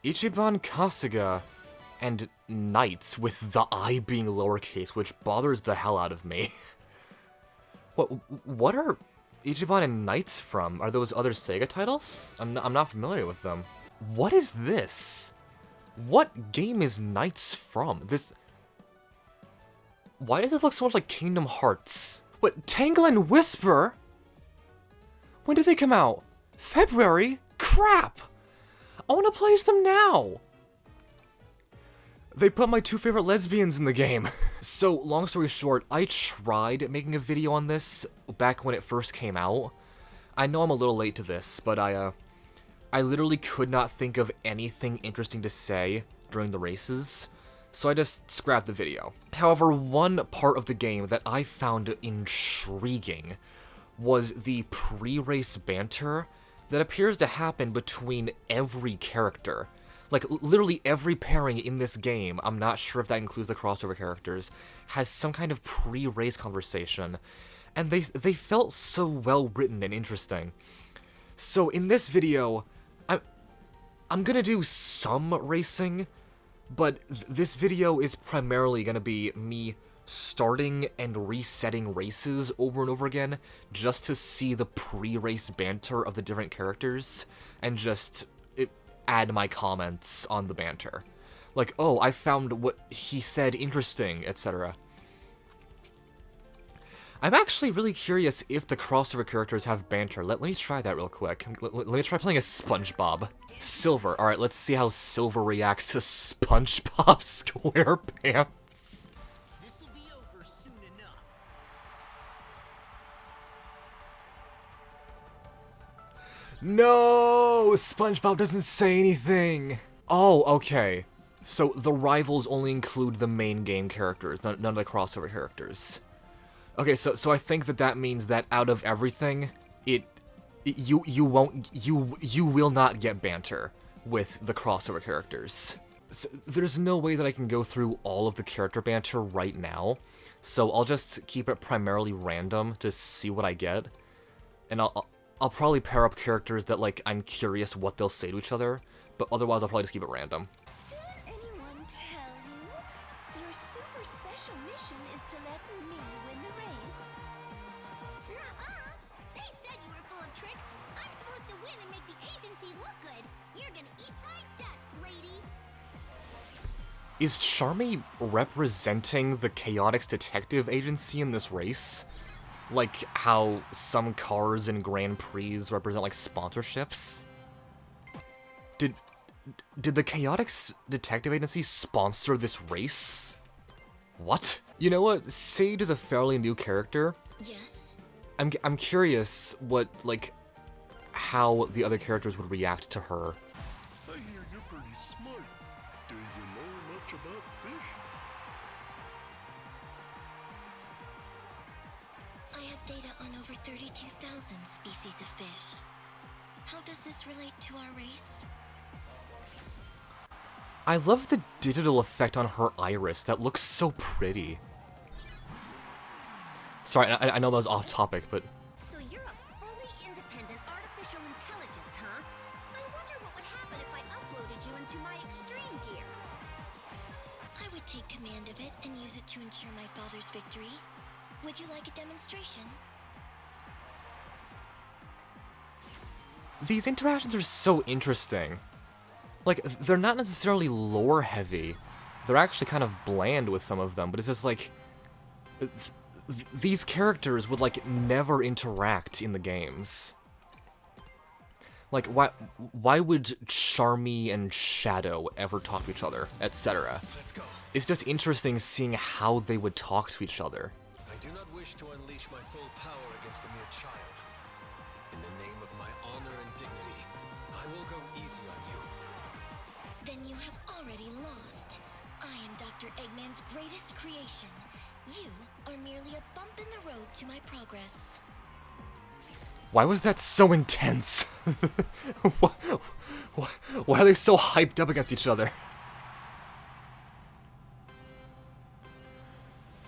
Ichiban Kasuga and Knights, with the I being lowercase, which bothers the hell out of me. What are Ichiban and Knights from? Are those other Sega titles? I'm not familiar with them. What is this? What game is Knights from? Why does it look so much like Kingdom Hearts? What, Tangle and Whisper? When did they come out? February? Crap! I want to play as them now! They put my two favorite lesbians in the game. So, long story short, I tried making a video on this back when it first came out. I know I'm a little late to this, but I literally could not think of anything interesting to say during the races, so I just scrapped the video. However, one part of the game that I found intriguing was the pre-race banter that appears to happen between every character. Like, literally every pairing in this game, I'm not sure if that includes the crossover characters, has some kind of pre-race conversation, and they felt so well written and interesting. So in this video, I'm gonna do some racing, but this video is primarily gonna be me starting and resetting races over and over again, just to see the pre-race banter of the different characters, and just add my comments on the banter. Like, oh, I found what he said interesting, etc. I'm actually really curious if the crossover characters have banter. Let me try that real quick. Let me try playing as SpongeBob. Silver. Alright, let's see how Silver reacts to SpongeBob SquarePants. This'll be over soon enough. No! SpongeBob doesn't say anything! Oh, okay. So the rivals only include the main game characters, none of the crossover characters. Okay, so I think that means that out of everything, you will not get banter with the crossover characters. So there's no way that I can go through all of the character banter right now, so I'll just keep it primarily random to see what I get, and I'll probably pair up characters that, like, I'm curious what they'll say to each other, but otherwise I'll probably just keep it random. Didn't anyone tell you? Your super special mission is to let me win the race. Nuh-uh. They said you were full of tricks. I'm supposed to win and make the agency look good. You're gonna eat my dust, lady. Is Charmy representing the Chaotix Detective Agency in this race? Like how some cars in Grand Prix represent, like, sponsorships? Did the Chaotix Detective Agency sponsor this race? What? You know what? Sage is a fairly new character. Yes. I'm curious what, like, how the other characters would react to her. I hear you're pretty smart. Do you know much about fish? I have data on over 32,000 species of fish. How does this relate to our race? I love the digital effect on her iris. That looks so pretty. Sorry, I know that was off topic, but... So you're a fully independent artificial intelligence, huh? I wonder what would happen if I uploaded you into my extreme gear. I would take command of it and use it to ensure my father's victory. Would you like a demonstration? These interactions are so interesting. Like, they're not necessarily lore-heavy. They're actually kind of bland with some of them, but it's just like... these characters would, like, never interact in the games. Like, why would Charmy and Shadow ever talk to each other, etc.? Let's go. It's just interesting seeing how they would talk to each other. I do not wish to unleash my full power against a mere child. In the name of my honor and dignity, I will go easy on you. Then you have already lost. I am Dr. Eggman's greatest creation. You are merely a bump in the road to my progress. Why was that so intense? Why are they so hyped up against each other?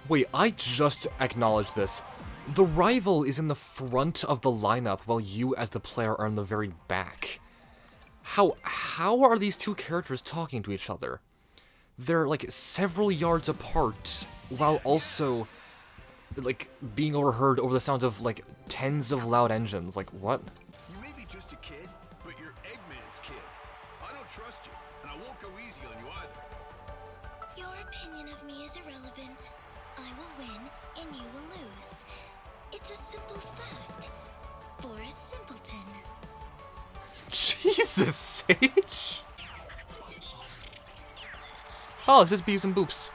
Wait, I just acknowledged this. The rival is in the front of the lineup while you as the player are in the very back. How are these two characters talking to each other? They're like several yards apart, while also like being overheard over the sounds of like tens of loud engines. Like, what? You may be just a kid, but you're Eggman's kid. I don't trust you, and I won't go easy on you either. Your opinion of me is irrelevant. I will win, and you will lose. It's a simple fact. For a simpleton. Jesus, Sage? Oh, it's just beeps and boops.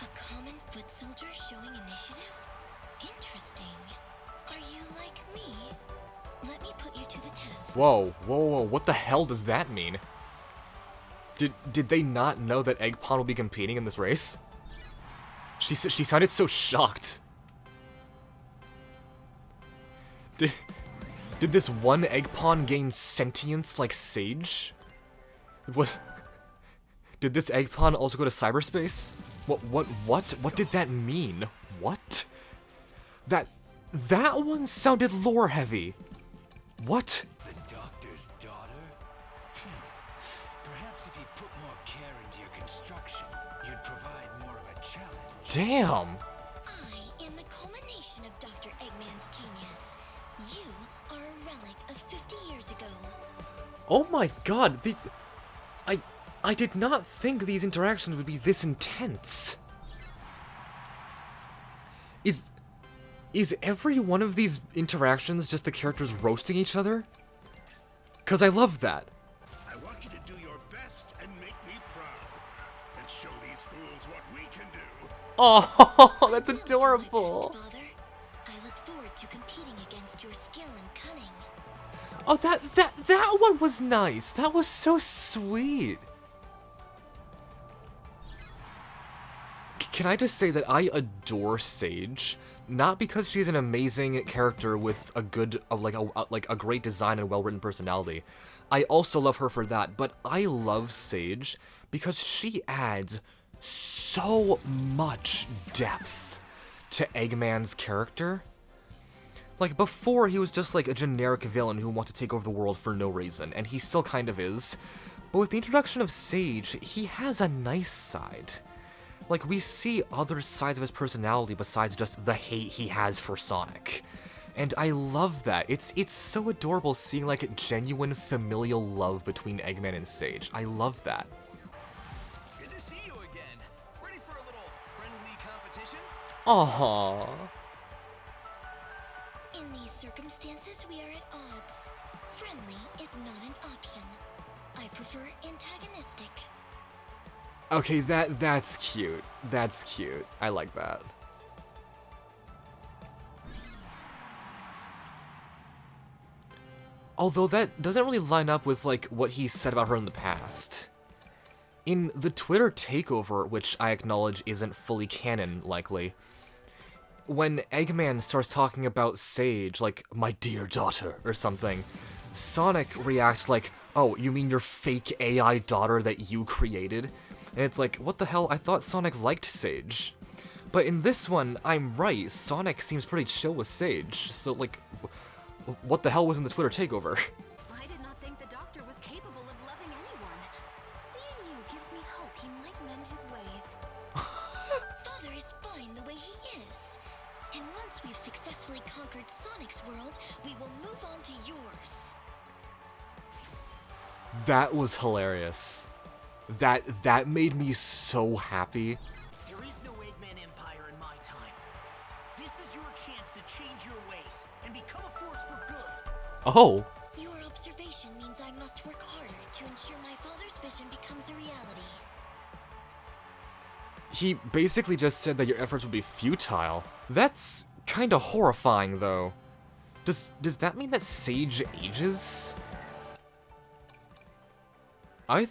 A common foot soldier showing initiative? Interesting. Are you like me? Let me put you to the test. Whoa, whoa, whoa, what the hell does that mean? Did they not know that Eggpon will be competing in this race? She sounded so shocked. Did this one Eggpon gain sentience like Sage? Did this Eggpon also go to cyberspace? What did that mean? What? That one sounded lore heavy. What? The doctor's daughter? Perhaps if you put more care into your construction, you'd provide more of a challenge. Damn. I am the culmination of Dr. Eggman's genius. You are a relic of 50 years ago. Oh my god, I did not think these interactions would be this intense. Is every one of these interactions just the characters roasting each other? 'Cause I love that. I want you to do your best and make me proud. And show these fools what we can do. Oh, that's Well done, adorable. my best father. I look forward to competing against your skill and cunning. Oh, that one was nice. That was so sweet. Can I just say that I adore Sage, not because she's an amazing character with a good, like a great design and well-written personality. I also love her for that, but I love Sage because she adds so much depth to Eggman's character. Like, before, he was just like a generic villain who wants to take over the world for no reason, and he still kind of is. But with the introduction of Sage, he has a nice side. Like, we see other sides of his personality besides just the hate he has for Sonic. And I love that. It's so adorable seeing, like, genuine familial love between Eggman and Sage. I love that. Good to see you again. Ready for a little friendly competition? Aww. In these circumstances, we are at odds. Friendly is not an option. I prefer antagonistic. Okay, that's cute. That's cute. I like that. Although that doesn't really line up with, like, what he said about her in the past. In the Twitter takeover, which I acknowledge isn't fully canon, likely, when Eggman starts talking about Sage, like, my dear daughter, or something, Sonic reacts like, oh, you mean your fake AI daughter that you created? And it's like, what the hell, I thought Sonic liked Sage. But in this one, I'm right, Sonic seems pretty chill with Sage, so, like, what the hell was in the Twitter takeover? I did not think the doctor was capable of loving anyone. Seeing you gives me hope he might mend his ways. Father is fine the way he is. And once we've successfully conquered Sonic's world, we will move on to yours. That was hilarious. That made me so happy. There is no Eggman Empire in my time. This is your chance to change your ways and become a force for good. Oh, Your observation means I must work harder to ensure my father's vision becomes a reality. he basically just said that your efforts would be futile. That's kinda horrifying, though. Does that mean that Sage ages? I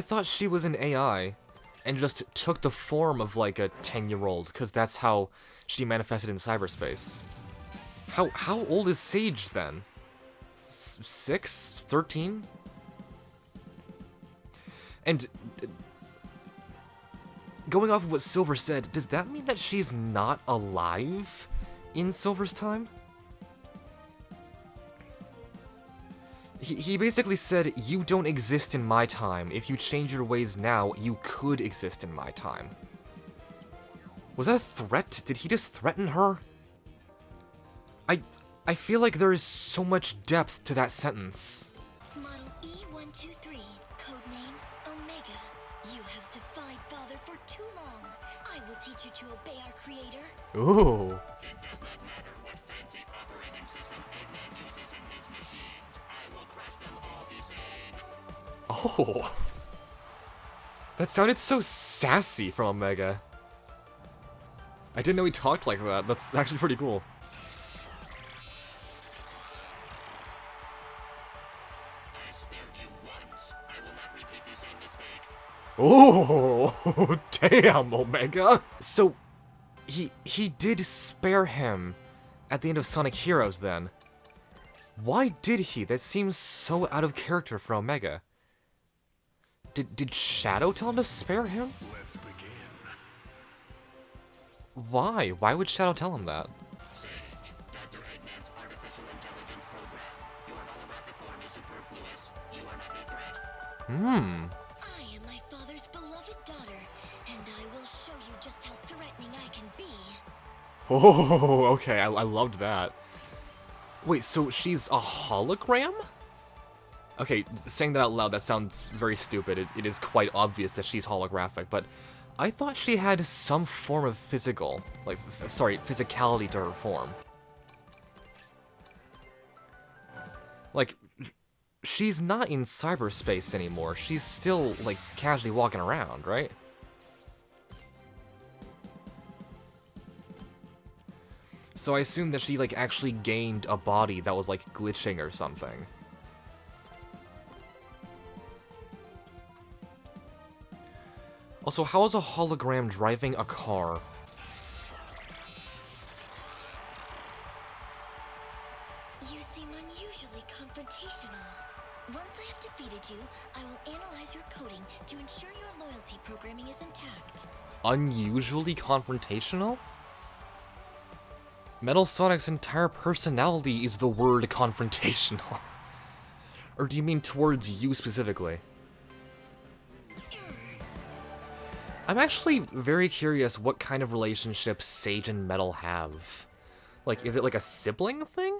thought she was an AI, and just took the form of like a 10-year-old, because that's how she manifested in cyberspace. How old is Sage then? 6? 13? And going off of what Silver said, does that mean that she's not alive in Silver's time? He basically said, you don't exist in my time. If you change your ways now, you could exist in my time. Was that a threat? Did he just threaten her? I feel like there is so much depth to that sentence. Model E123, codename Omega. You have defied Father for too long. I will teach you to obey our creator. Ooh. It does not matter what fancy operating system Eggman uses in his machines. I will crush them all the same. Oh. That sounded so sassy from Omega. I didn't know he talked like that. That's actually pretty cool. I spared you once. I will not repeat the same mistake. Oh, damn, Omega. So, he did spare him at the end of Sonic Heroes then. Why did he? That seems so out of character for Omega. Did Shadow tell him to spare him? Let's begin. Why? Why would Shadow tell him that? Sage, Dr. Eggman's artificial intelligence program. Your holographic form is superfluous. You are not a threat. I am my father's beloved daughter, and I will show you just how threatening I can be. Oh, okay, I loved that. Wait, so she's a hologram? Okay, saying that out loud, that sounds very stupid. It is quite obvious that she's holographic, but I thought she had some form of physicality to her form. Like, she's not in cyberspace anymore. She's still, like, casually walking around, right? So I assume that she, like, actually gained a body that was, like, glitching or something. Also, how is a hologram driving a car? You seem unusually confrontational. Once I have defeated you, I will analyze your coding to ensure your loyalty programming is intact. Unusually confrontational? Metal Sonic's entire personality is the word confrontational. Or do you mean towards you specifically? I'm actually very curious what kind of relationship Sage and Metal have. Like, is it like a sibling thing?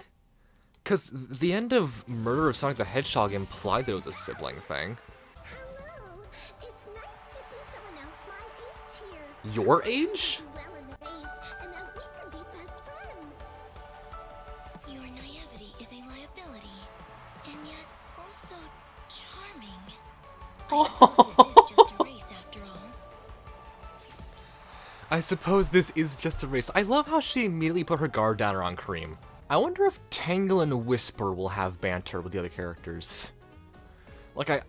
Because the end of Murder of Sonic the Hedgehog implied that it was a sibling thing. Hello. It's nice to see someone else my age here. Your age? Well in the race, and that we can be best friends. Your naivety is a liability, and yet also charming. I suppose this is just a race after all. I suppose this is just a race. I love how she immediately put her guard down around Cream. I wonder if Tangle and Whisper will have banter with the other characters. Like,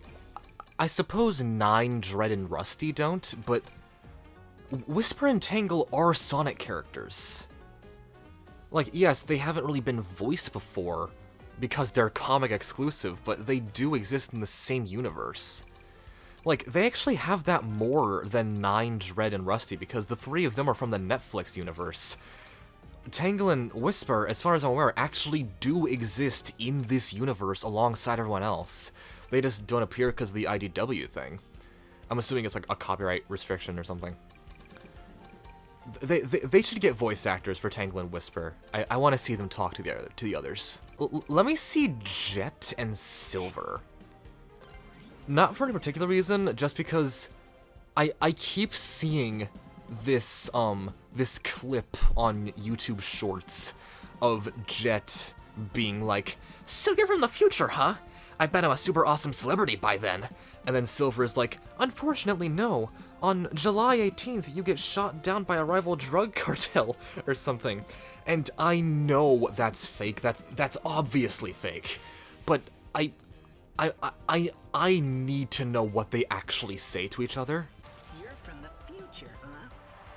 I suppose Nine, Dread, and Rusty don't, but Whisper and Tangle are Sonic characters. Like, yes, they haven't really been voiced before because they're comic exclusive, but they do exist in the same universe. Like, they actually have that more than Nine, Dread, and Rusty, because the three of them are from the Netflix universe. Tangle and Whisper, as far as I'm aware, actually do exist in this universe alongside everyone else. They just don't appear because of the IDW thing. I'm assuming it's like a copyright restriction or something. They should get voice actors for Tangle and Whisper. I want to see them talk to the others. Let me see Jet and Silver. Not for any particular reason, just because I keep seeing this this clip on YouTube Shorts of Jet being like, "So you're from the future, huh? I bet I'm a super awesome celebrity by then." And then Silver is like, "Unfortunately, no. On July 18th, you get shot down by a rival drug cartel," or something. And I know that's fake. That's obviously fake. But I need to know what they actually say to each other. You're from the future, huh?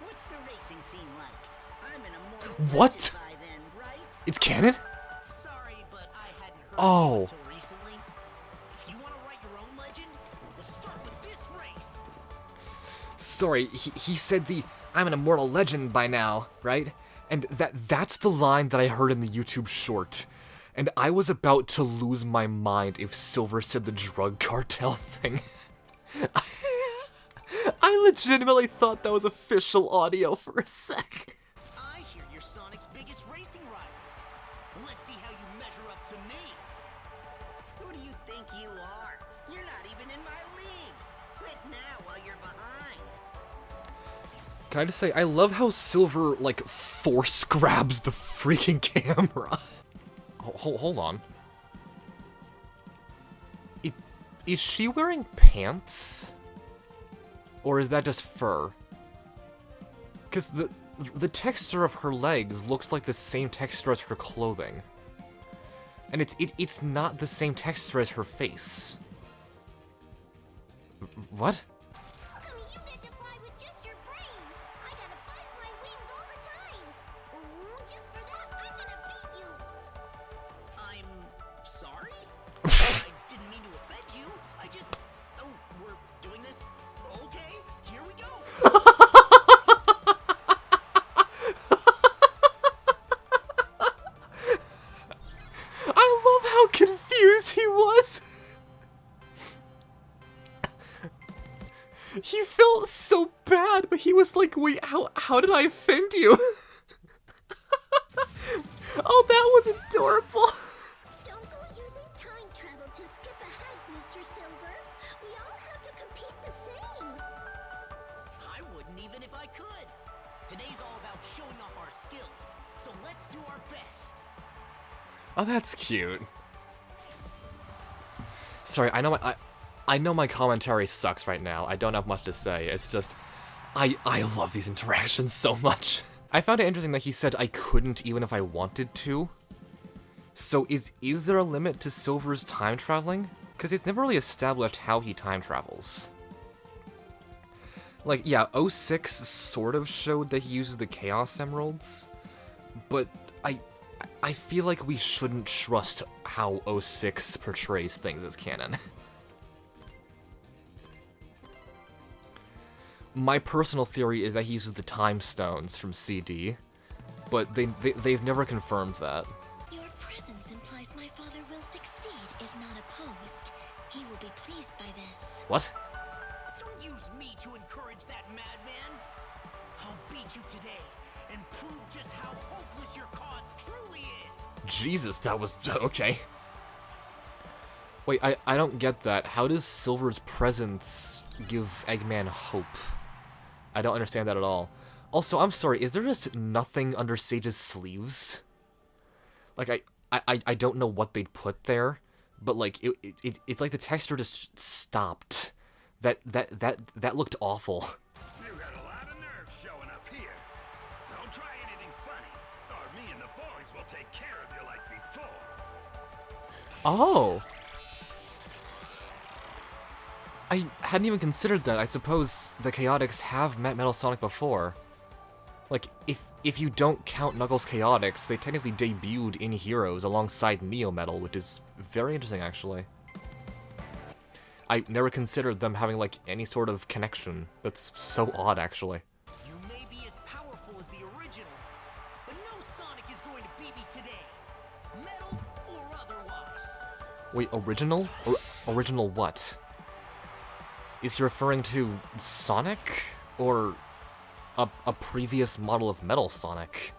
What's the racing scene like? I'm in a more What? by then, right? It's canon? Sorry, but I hadn't heard Oh. of it until recently. If you want to write your own legend, we'll start with this race. Sorry, he said "I'm an immortal legend by now," right? And that's the line that I heard in the YouTube short. And I was about to lose my mind if Silver said the drug cartel thing. I legitimately thought that was official audio for a sec. I hear you're Sonic's biggest racing rival. Let's see how you measure up to me. Who do you think you are? You're not even in my league. Quit now while you're behind. Can I just say, I love how Silver, like, force grabs the freaking camera. Hold on. Is she wearing pants? Or is that just fur? Because the texture of her legs looks like the same texture as her clothing. And it's not the same texture as her face. What? How come you get to fly with just your brain? I gotta buzz my wings all the time. Ooh, just for that, I'm gonna beat you. I'm sorry? I didn't mean to offend you. I just... Oh, we're doing this? Okay, here we go. I love how confused he was. He felt so bad, but he was like, wait, how did I offend you? Oh, that was adorable. Don't go using time travel to skip ahead, Mr. Silver. We all have to compete the same. I wouldn't even if I could. Today's all about showing off our skills, so let's do our best. Oh, that's cute. Sorry, I know my commentary sucks right now. I don't have much to say. It's just, I love these interactions so much. I found it interesting that he said I couldn't even if I wanted to. So is there a limit to Silver's time traveling? Because it's never really established how he time travels. Like, yeah, 06 sort of showed that he uses the Chaos Emeralds, but I feel like we shouldn't trust how 06 portrays things as canon. My personal theory is that he uses the Time Stones from CD, but they've never confirmed that. Your presence implies my father will succeed, if not opposed. He will be pleased by this. What? Don't use me to encourage that madman. I'll beat you today and prove just how hopeless your cause truly is. Jesus, that was... okay. Wait, I don't get that. How does Silver's presence give Eggman hope? I don't understand that at all. Also, I'm sorry, is there just nothing under Sage's sleeves? Like, I don't know what they'd put there, but like, it's like the texture just stopped. That looked awful. You got a lot of nerve showing up here. Don't try anything funny, or me and the boys will take care of you like before. Oh! I hadn't even considered that. I suppose the Chaotix have met Metal Sonic before. Like, if you don't count Knuckles Chaotix, they technically debuted in Heroes alongside Neo Metal, which is very interesting, actually. I never considered them having, like, any sort of connection. That's so odd, actually. You may be as powerful as the original, but no Sonic is going to beat me today. Metal or otherwise. Wait, original? Original what? Is he referring to Sonic? Or a previous model of Metal Sonic?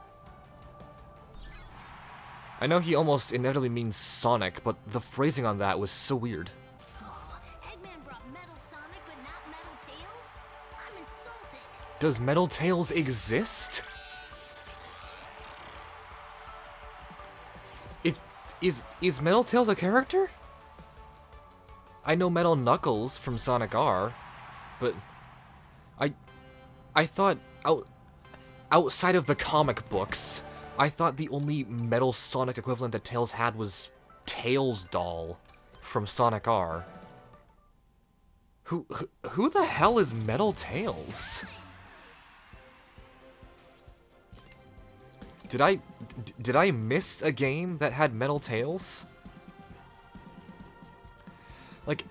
I know he almost inevitably means Sonic, but the phrasing on that was so weird. Aw, Eggman brought Metal Sonic, but not Metal Tails? I'm insulted. Does Metal Tails exist? Is Metal Tails a character? I know Metal Knuckles from Sonic R, but I thought outside of the comic books, I thought the only Metal Sonic equivalent that Tails had was Tails Doll from Sonic R. Who the hell is Metal Tails? Did I miss a game that had Metal Tails? Like,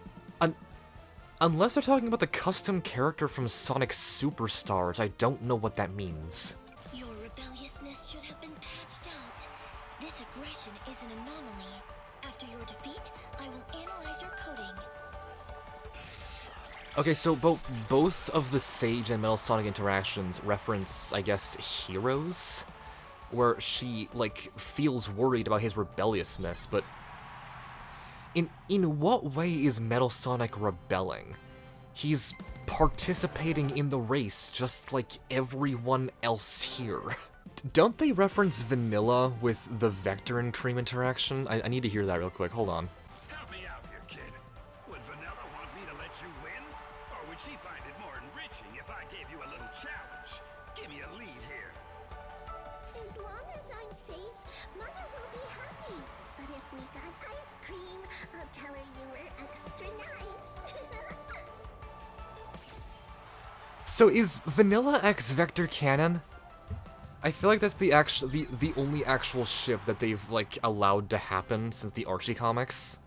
unless they're talking about the custom character from Sonic Superstars, I don't know what that means. Your rebelliousness should have been patched out. This This aggression is an anomaly. After your defeat, I will analyze your coding. Okay, so both of the Sage and Metal Sonic interactions reference, I guess, Heroes, where she, like, feels worried about his rebelliousness, but in what way is Metal Sonic rebelling? He's participating in the race just like everyone else here. Don't they reference Vanilla with the Vector and Cream interaction? I need to hear that real quick, hold on. Help me out here, kid. Would Vanilla want me to let you win? Or would she find it more enriching if I gave you a little challenge? Give me a lead here. As long as I'm safe, Mother will be happy. But if we got ice cream, I'll tell her you were extra nice. So is Vanilla X Vector canon? I feel like that's the only actual ship that they've, like, allowed to happen since the Archie comics.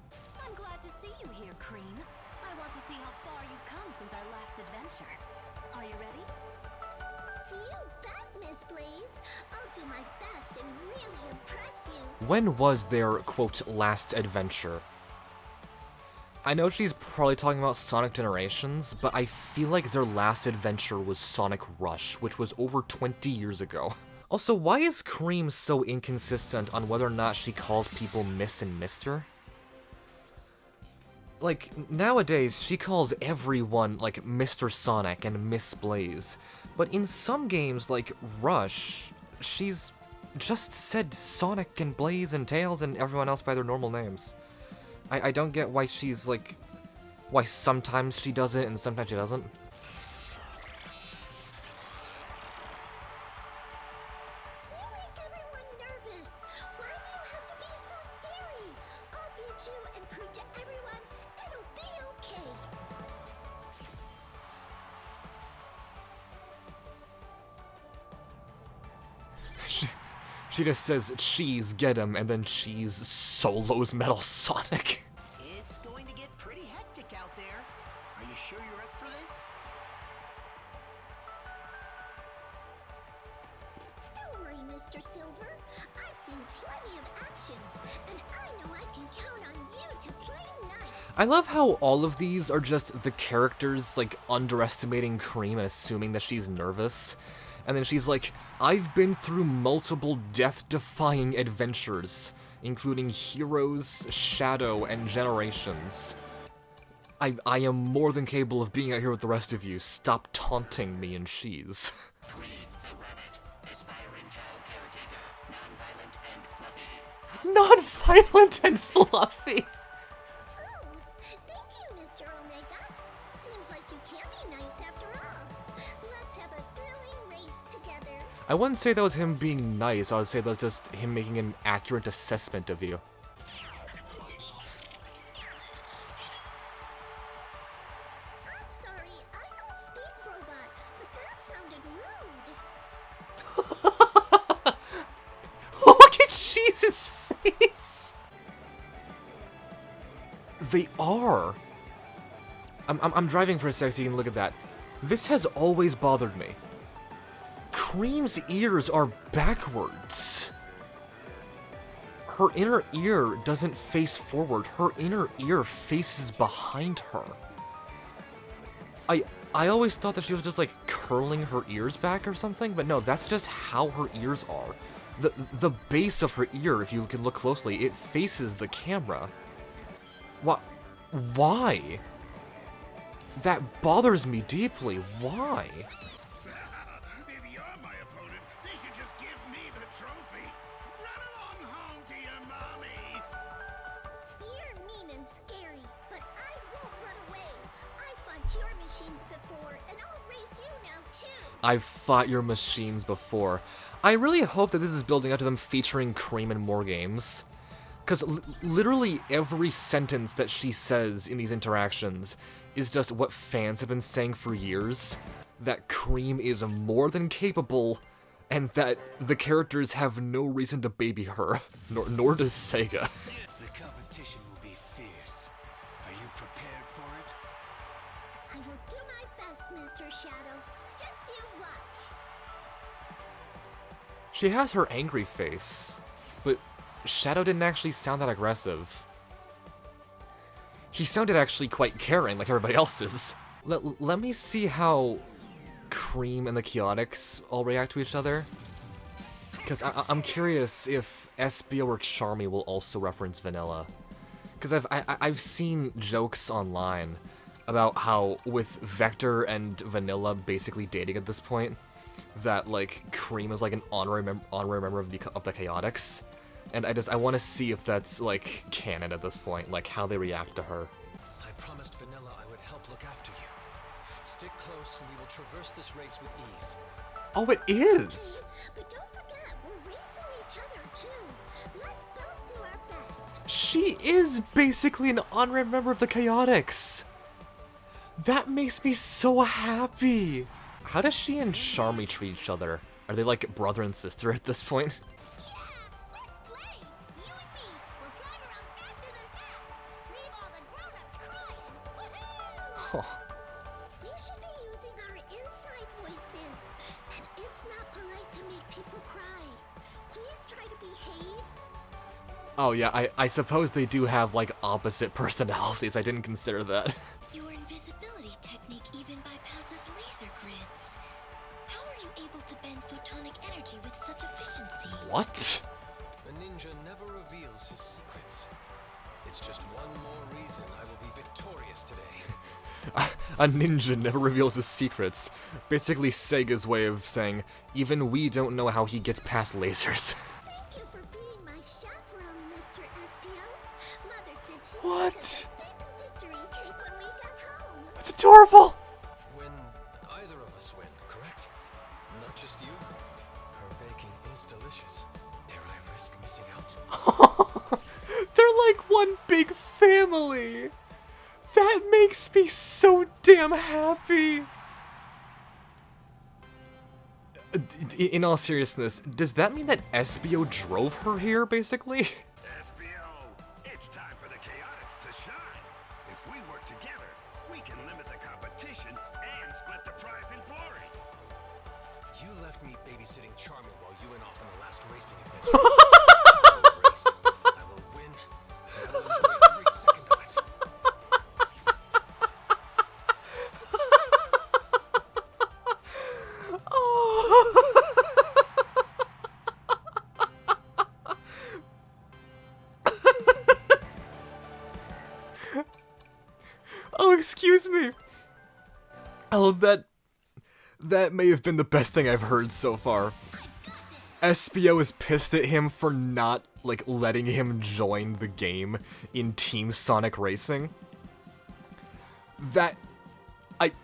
I'm glad to see you here, Cream. I want to see how far you've come since our last adventure. Are you ready? You bet, Miss Blaze. I'll do my best and really impress you. When was their, quote, last adventure? I know she's probably talking about Sonic Generations, but I feel like their last adventure was Sonic Rush, which was over 20 years ago. Also, why is Cream so inconsistent on whether or not she calls people Miss and Mister? Like, nowadays, she calls everyone, like, Mr. Sonic and Miss Blaze, but in some games, like Rush, she's just said Sonic and Blaze and Tails and everyone else by their normal names. I don't get why she's, like, why sometimes she does it and sometimes she doesn't. You make everyone nervous. Why do you have to be so scary? I'll beat you and prove to everyone it'll be okay. She just says, cheese, get him, and then cheese solos Metal Sonic. It's going to get pretty hectic out there. Are you sure you're up for this? Don't worry, Mr. Silver. I've seen plenty of action, and I know I can count on you to play nice. I love how all of these are just the characters, like, underestimating Cream and assuming that she's nervous. And then she's like, I've been through multiple death-defying adventures, including Heroes, Shadow, and Generations. I am more than capable of being out here with the rest of you. Stop taunting me and cheese. Creed the Rabbit, aspiring child caretaker, non-violent and fluffy. Non-violent and fluffy. Oh, thank you, Mr. Omega. Seems like you can be nice after all. Let's have a thrilling race together. I wouldn't say that was him being nice, I would say that was just him making an accurate assessment of you. I'm sorry, I don't speak robot, but that sounded rude. Look at Cheese's face! They are. I'm driving for a sec so you can look at that. This has always bothered me. Cream's ears are backwards. Her inner ear doesn't face forward. Her inner ear faces behind her. I always thought that she was just like curling her ears back or something, but no, that's just how her ears are. The base of her ear, if you can look closely, it faces the camera. Why? That bothers me deeply. Why? If you're my opponent, they should just give me the trophy. Run along home to your mommy. You're mean and scary, but I won't run away. I fought your machines before, and I'll race you now too. I've fought your machines before. I really hope that this is building up to them featuring Cream in more games. Because literally every sentence that she says in these interactions is just what fans have been saying for years. That Cream is more than capable, and that the characters have no reason to baby her. Nor does Sega. The competition will be fierce. Are you prepared for it? I will do my best, Mr. Shadow. Just you watch. She has her angry face, but Shadow didn't actually sound that aggressive. He sounded actually quite caring, like everybody else is. Let me see how Cream and the Chaotix all react to each other. Because I'm curious if SBO or Charmy will also reference Vanilla. Because I've seen jokes online about how with Vector and Vanilla basically dating at this point, that like Cream is like an honorary member of the Chaotix, and I want to see if that's like canon at this point, like how they react to her. I promised Vanilla I would help look after you. Stick close and we will traverse this race with ease. Oh, it is! But don't forget, we're racing each other too. Let's both do our best. She is basically an honorary member of the Chaotix! That makes me so happy! How does she and Charmy treat each other? Are they like brother and sister at this point? Yeah, let's play. You and me, we'll drive around faster than fast. Leave all the grown-ups crying. Woohoo! Oh. We should be using our inside voices. And it's not polite to make people cry. Please try to behave. Oh yeah, I suppose they do have like opposite personalities. I didn't consider that. Your invisibility technique even bypasses laser grids. How are you able to bend photonic energy with such efficiency? What? A ninja never reveals his secrets. It's just one more reason I will be victorious today. A ninja never reveals his secrets. Basically Sega's way of saying, even we don't know how he gets past lasers. Thank you for being my chaperone, Mr. SPO. Mother said she What? wanted a big victory cake when we got home. That's adorable! When either of us win, correct? Not just you. Her baking is delicious. Dare I risk missing out? They're like one big family! That makes me so damn happy! In all seriousness, does that mean that SBO drove her here, basically? SBO, it's time for the Chaotix to shine. If we work together, we can limit the competition and split the prize and glory. You left me babysitting Charmy while you went off on the last racing adventure. I will win, and I will enjoy every second of it. Oh, excuse me. Oh, that may have been the best thing I've heard so far. SBO is pissed at him for not, like, letting him join the game in Team Sonic Racing.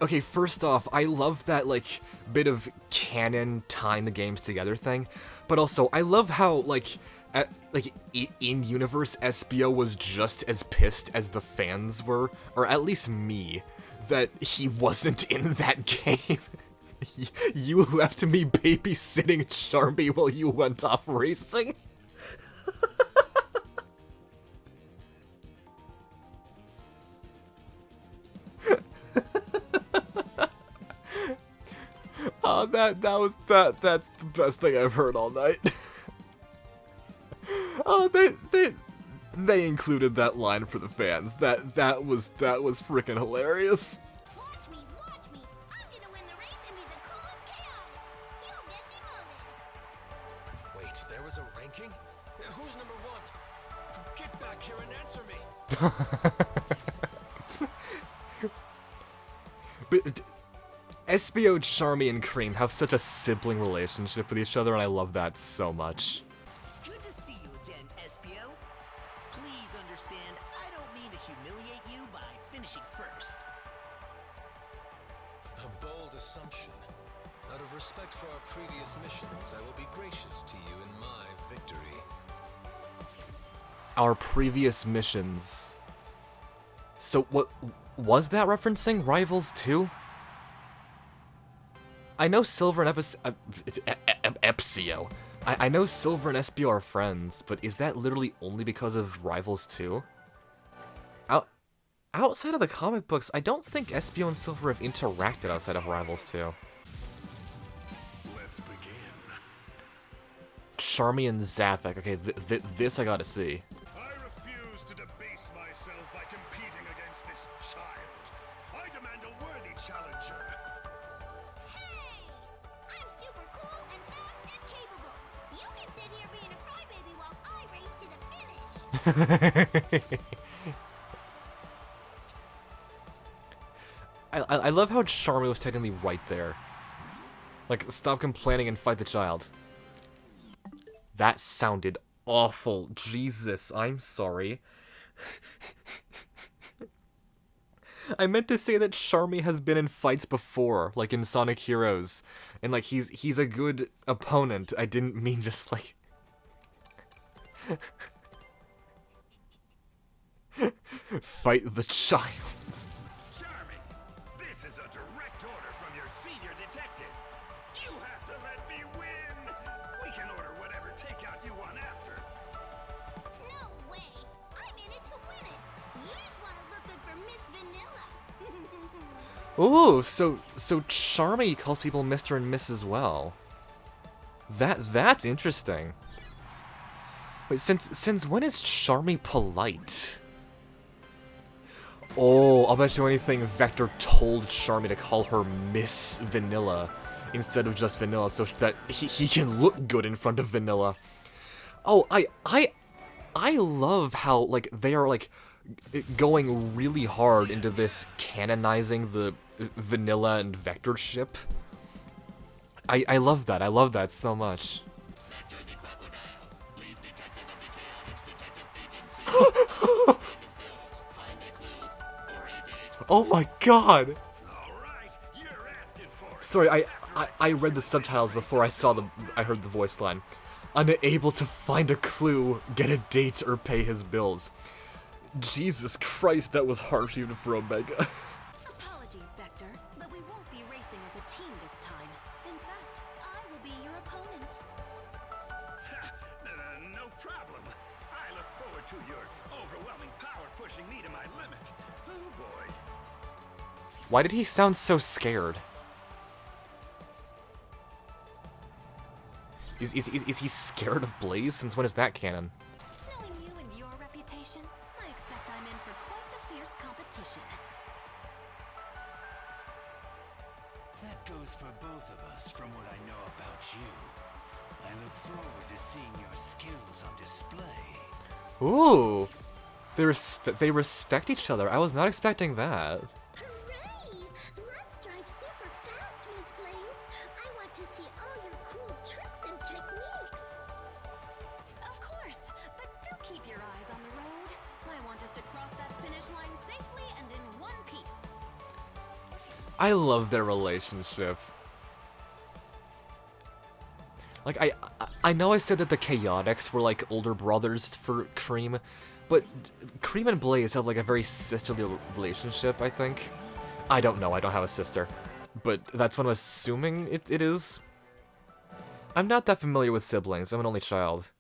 Okay, first off, I love that, like, bit of canon tying the games together thing, but also, I love how, like, in-universe, SBO was just as pissed as the fans were, or at least me, that he wasn't in that game. You left me babysitting Charmy while you went off racing? Oh, that's the best thing I've heard all night. Oh, they included that line for the fans. That was freaking hilarious. Watch me. I'm gonna win the race and be the coolest Chaotix. You'll get demoted. Wait, there was a ranking? Who's number one? Get back here and answer me. But SBO, Charmy, and Cream have such a sibling relationship with each other, and I love that so much. Good to see you again, SPO. Please understand, I don't mean to humiliate you by finishing first. A bold assumption. Out of respect for our previous missions, I will be gracious to you in my victory. Our previous missions. So what was that referencing? Rivals 2? I know Silver and Epsio. I know Silver and SBO are friends, but is that literally only because of Rivals 2? Outside of the comic books, I don't think SBO and Silver have interacted outside of Rivals 2. Let's begin. Charmy and Zaphik. Okay, this I gotta see. I refuse to debase myself by competing against this child. I demand a worthy challenger. Hey! I'm super cool and fast and capable. You can sit here being a crybaby while I race to the finish. I love how Charmy was technically right there. Like, stop complaining and fight the child. That sounded awful. Jesus, I'm sorry. I meant to say that Charmy has been in fights before, like in Sonic Heroes, and like he's a good opponent. I didn't mean just like fight the child. Charming, this is a direct order from your senior detective. You have to let me win. We can order whatever takeout you want after. No way! I'm in it to win it! You just want to look good for Miss Vanilla! Ooh, so Charmy calls people Mr. and Miss as well. That's interesting. Wait, since when is Charmy polite? Oh, I'll bet you anything Vector told Charmy to call her Miss Vanilla instead of just Vanilla so that he can look good in front of Vanilla. Oh, I love how, like, they are, like, going really hard into this canonizing the Vanilla and Vector ship. I love that. I love that so much. Vector the Crocodile, lead detective of the Chaotix Detective Agency. Pay his bills, find a clue, or a date. Oh my god! All right, you're asking for it. Sorry, I read the subtitles before I heard the voice line. Unable to find a clue, get a date, or pay his bills. Jesus Christ, that was harsh even for Omega. Apologies, Vector, but we won't be racing as a team this time. In fact, I will be your opponent. No problem. I look forward to your overwhelming power pushing me to my limit. Oh boy. Why did he sound so scared? Is he scared of Blaze? Since when is that canon? Knowing you and your reputation, I expect I'm in for quite the fierce competition. That goes for both of us from what I know about you. I look forward to seeing your skills on display. Ooh, they respect each other. I was not expecting that. Hooray! Let's drive super fast, Miss Blaze. I want to see all your cool tricks and techniques. Of course, but do keep your eyes on the road. I want us to cross that finish line safely and in one piece. I love their relationship. Like, I know I said that the Chaotix were like older brothers for Cream, but Cream and Blaze have like a very sisterly relationship, I think. I don't know, I don't have a sister, but that's what I'm assuming it is. I'm not that familiar with siblings, I'm an only child.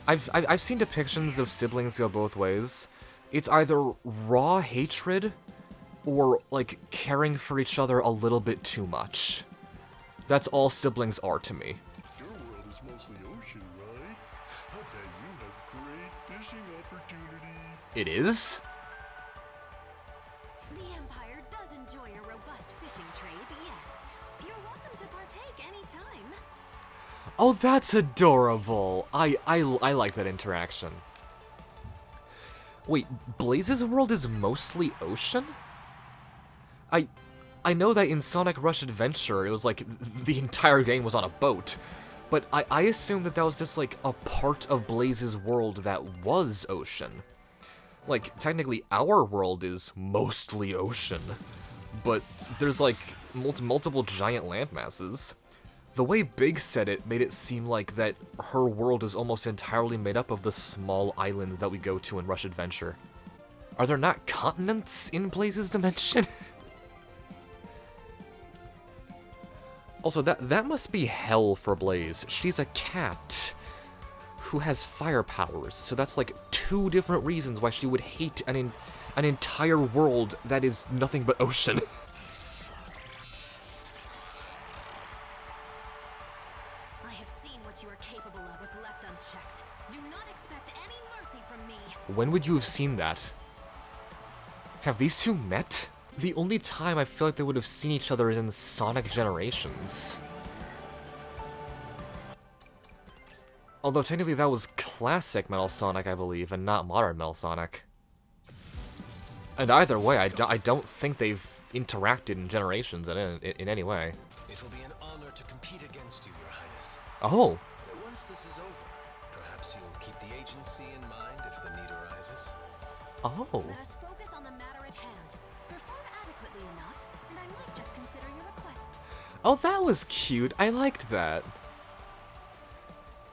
I've seen depictions of siblings go both ways. It's either raw hatred, or like caring for each other a little bit too much. That's all siblings are to me. Your world is mostly ocean, right? I bet you have great fishing opportunities. It is? The Empire does enjoy a robust fishing trade, yes. You're welcome to partake anytime. Oh, that's adorable. I like that interaction. Wait, Blaze's world is mostly ocean? I know that in Sonic Rush Adventure, it was like the entire game was on a boat, but I assumed that was just like a part of Blaze's world that was ocean. Like, technically our world is mostly ocean, but there's like multiple giant landmasses. The way Big said it made it seem like that her world is almost entirely made up of the small islands that we go to in Rush Adventure. Are there not continents in Blaze's dimension? Also, that must be hell for Blaze. She's a cat who has fire powers, so that's like 2 different reasons why she would hate an entire world that is nothing but ocean. I have seen what you are capable of if left from me. When would you have seen that? Have these two met? The only time I feel like they would have seen each other is in Sonic Generations. Although technically that was classic Metal Sonic, I believe, and not modern Metal Sonic. And either way, I don't think they've interacted in Generations in any way. It will be an honor to compete against you, Your Highness. Oh. Once this is over, perhaps you'll keep the agency in mind if the need arises. Oh. Let us focus on the matter at hand. Perform adequately enough, and I might just consider your request. Oh, that was cute. I liked that.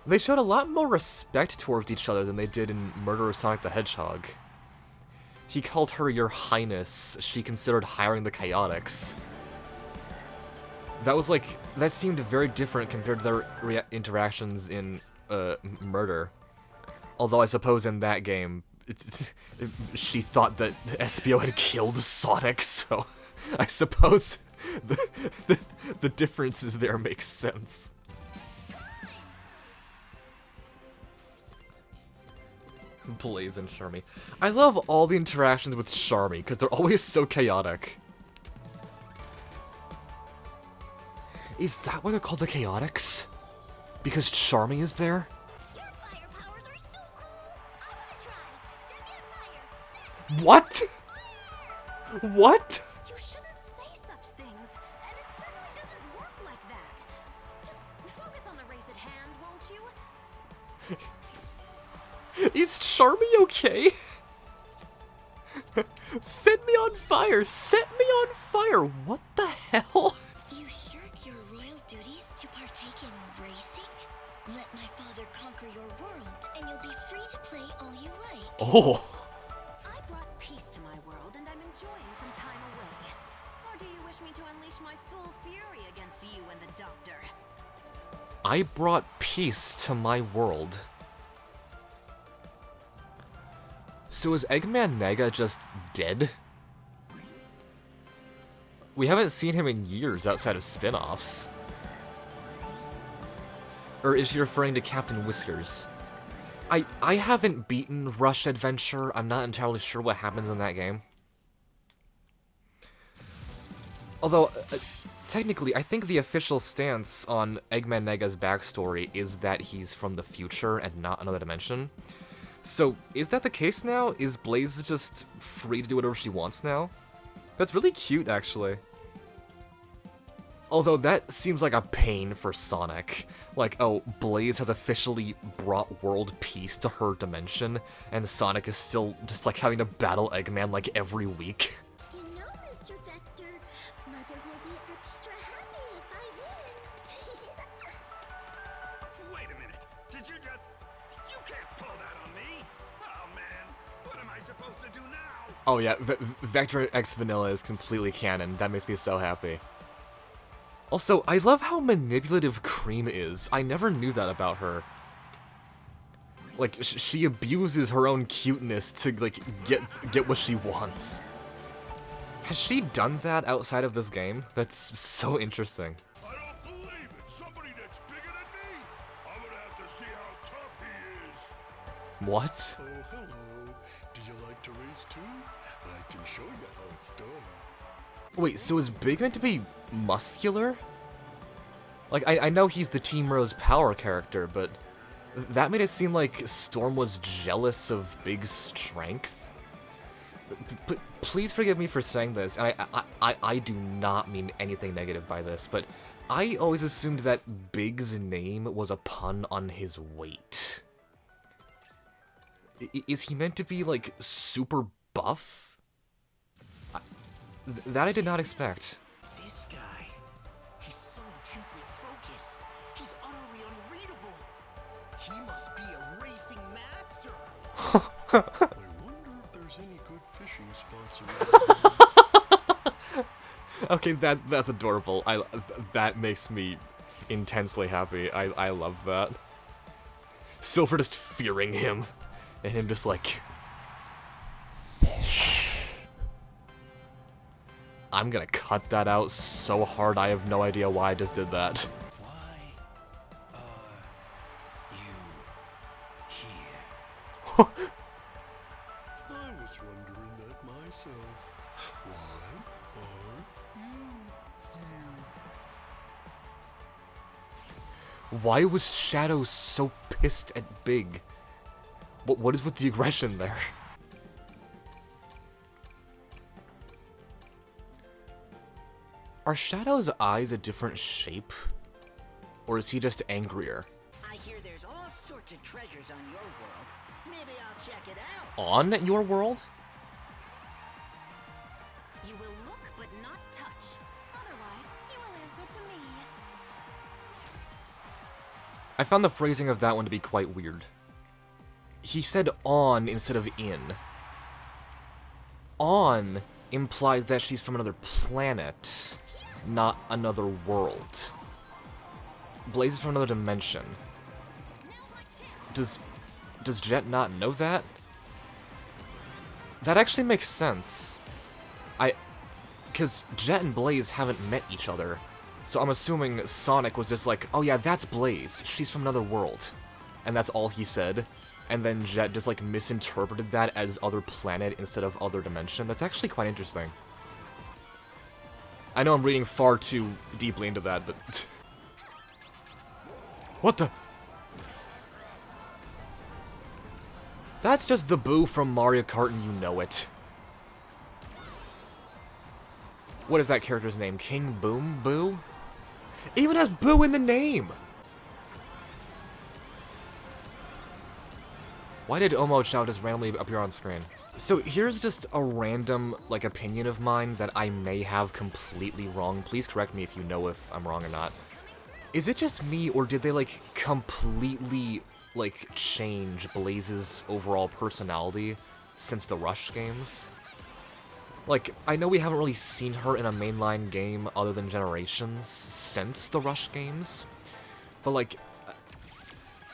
They showed a lot more respect towards each other than they did in Murder of Sonic the Hedgehog. He called her Your Highness. She considered hiring the Chaotix. That seemed very different compared to their interactions in Murder. Although I suppose in that game, she thought that Espio had killed Sonic, so I suppose the differences there make sense. Blaze and Charmy. I love all the interactions with Charmy, because they're always so chaotic. Is that why they're called the Chaotix? Because Charmy is there? Your fire powers are so cool. I wanna try. Send in fire. Send What? What? You shouldn't say such things, and it certainly doesn't work like that. Just focus on the race at hand, won't you? Is Charmy okay? Set me on fire! Set me on fire! What the hell? You shirk your royal duties to partake in racing? Let my father conquer your world, and you'll be free to play all you like. Oh. I brought peace to my world, and I'm enjoying some time away. Or do you wish me to unleash my full fury against you and the Doctor? I brought peace to my world. So is Eggman Nega just dead? We haven't seen him in years outside of spin-offs. Or is she referring to Captain Whiskers? I haven't beaten Rush Adventure. I'm not entirely sure what happens in that game. Although, technically, I think the official stance on Eggman Nega's backstory is that he's from the future and not another dimension. So, is that the case now? Is Blaze just free to do whatever she wants now? That's really cute, actually. Although that seems like a pain for Sonic. Like, oh, Blaze has officially brought world peace to her dimension, and Sonic is still just like having to battle Eggman like every week. You know, Mr. Vector, Mother will be extra happy if I win. Wait a minute. Did you just... You can't pull that on me. Oh, man. What am I supposed to do now? Oh yeah, Vector X Vanilla is completely canon. That makes me so happy. Also, I love how manipulative Cream is. I never knew that about her. Like, she abuses her own cuteness to, like, get what she wants. Has she done that outside of this game? That's so interesting. I don't believe it. Somebody that's bigger than me. I'm gonna have to see how tough he is. What? Oh, hello. Do you like to race too? I can show you how it's done. Wait, so is Big meant to be muscular? Like, I know he's the Team Rose Power character, but that made it seem like Storm was jealous of Big's strength. Please forgive me for saying this, and I do not mean anything negative by this, but I always assumed that Big's name was a pun on his weight. Is he meant to be, like, super buff? That I did not expect. This guy, he's so intensely focused. He's utterly unreadable. He must be a racing master. I wonder if there's any good fishing spots around. Okay, that's adorable. That makes me intensely happy. I love that. Silver just fearing him, and him just like, fish. I'm gonna cut that out so hard. I have no idea why I just did that. Why are you here? wondering that myself. Why are you here? Why was Shadow so pissed at Big? What is with the aggression there? Are Shadow's eyes a different shape? Or is he just angrier? I hear there's all sorts of treasures on your world. Maybe I'll check it out. On your world? You will look but not touch. Otherwise, you will answer to me. I found the phrasing of that one to be quite weird. He said on instead of in. On implies that she's from another planet, not another world. Blaze is from another dimension. Does Jet not know that? That actually makes sense. Because Jet and Blaze haven't met each other. So I'm assuming Sonic was just like, oh yeah, that's Blaze. She's from another world. And that's all he said. And then Jet just like misinterpreted that as other planet instead of other dimension. That's actually quite interesting. I know I'm reading far too deeply into that, but... What the? That's just the Boo from Mario Kart and you know it. What is that character's name? King Boom Boo? It even has Boo in the name! Why did Omo Chow just randomly appear on screen? So here's just a random, like, opinion of mine that I may have completely wrong. Please correct me if you know if I'm wrong or not. Is it just me, or did they, like, completely, like, change Blaze's overall personality since the Rush games? Like, I know we haven't really seen her in a mainline game other than Generations since the Rush games, but, like,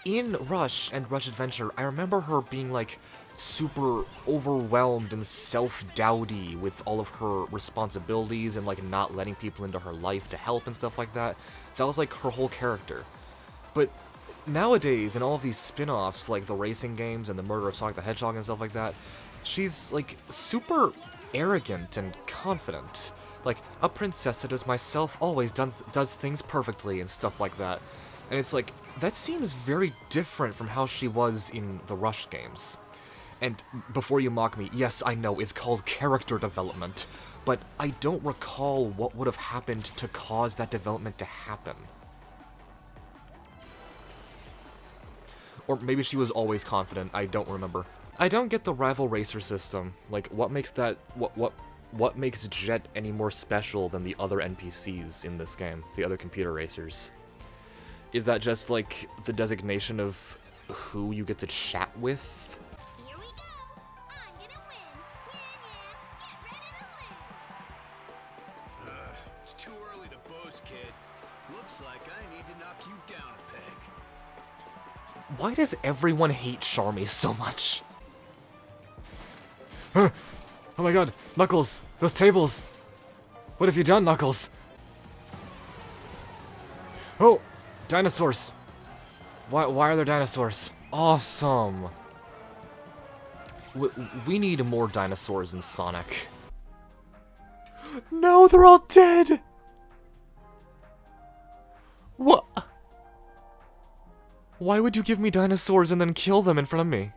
in Rush and Rush Adventure, I remember her being, like, super overwhelmed and self-doubty with all of her responsibilities and, like, not letting people into her life to help and stuff like that. That was, like, her whole character. But nowadays, in all of these spin-offs, like the racing games and the murder of Sonic the Hedgehog and stuff like that, she's, like, super arrogant and confident. Like, a princess such as myself always does things perfectly and stuff like that. And it's like, that seems very different from how she was in the Rush games. And before you mock me, yes, I know, it's called character development, but I don't recall what would have happened to cause that development to happen. Or maybe she was always confident, I don't remember. I don't get the rival racer system. Like, what makes that, what makes Jet any more special than the other NPCs in this game, the other computer racers? Is that just, like, the designation of who you get to chat with? Here we go. I'm gonna win. Yeah, get ready to lose. It's too early to boast, kid. Looks like I need to knock you down a peg. Why does everyone hate Charmy so much? Huh. Oh my god, Knuckles! Those tables! What have you done, Knuckles? Oh! Dinosaurs! Why are there dinosaurs? Awesome! We need more dinosaurs in Sonic. No, they're all dead! What? Why would you give me dinosaurs and then kill them in front of me?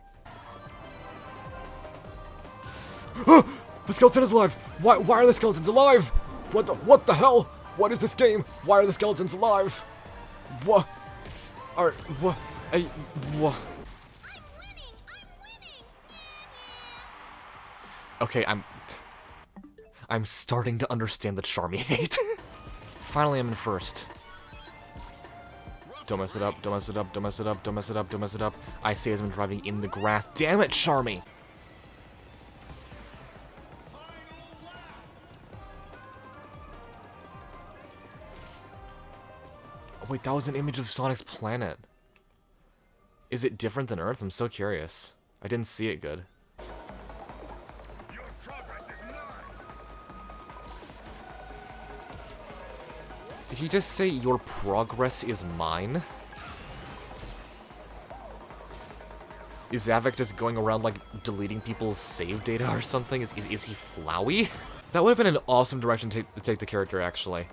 The skeleton is alive! Why are the skeletons alive? What the hell? What is this game? Why are the skeletons alive? What? What? What? I'm winning. Okay, I'm starting to understand the Charmy hate. Finally, I'm in first. Don't mess it up, don't mess it up, don't mess it up, don't mess it up, don't mess it up. I say as I'm driving in the grass. Damn it, Charmy! Wait, that was an image of Sonic's planet. Is it different than Earth? I'm so curious. I didn't see it good. Your progress is nigh. Did he just say your progress is mine? Is Zavik just going around, like, deleting people's save data or something? Is he Flowey? That would have been an awesome direction to take the character, actually.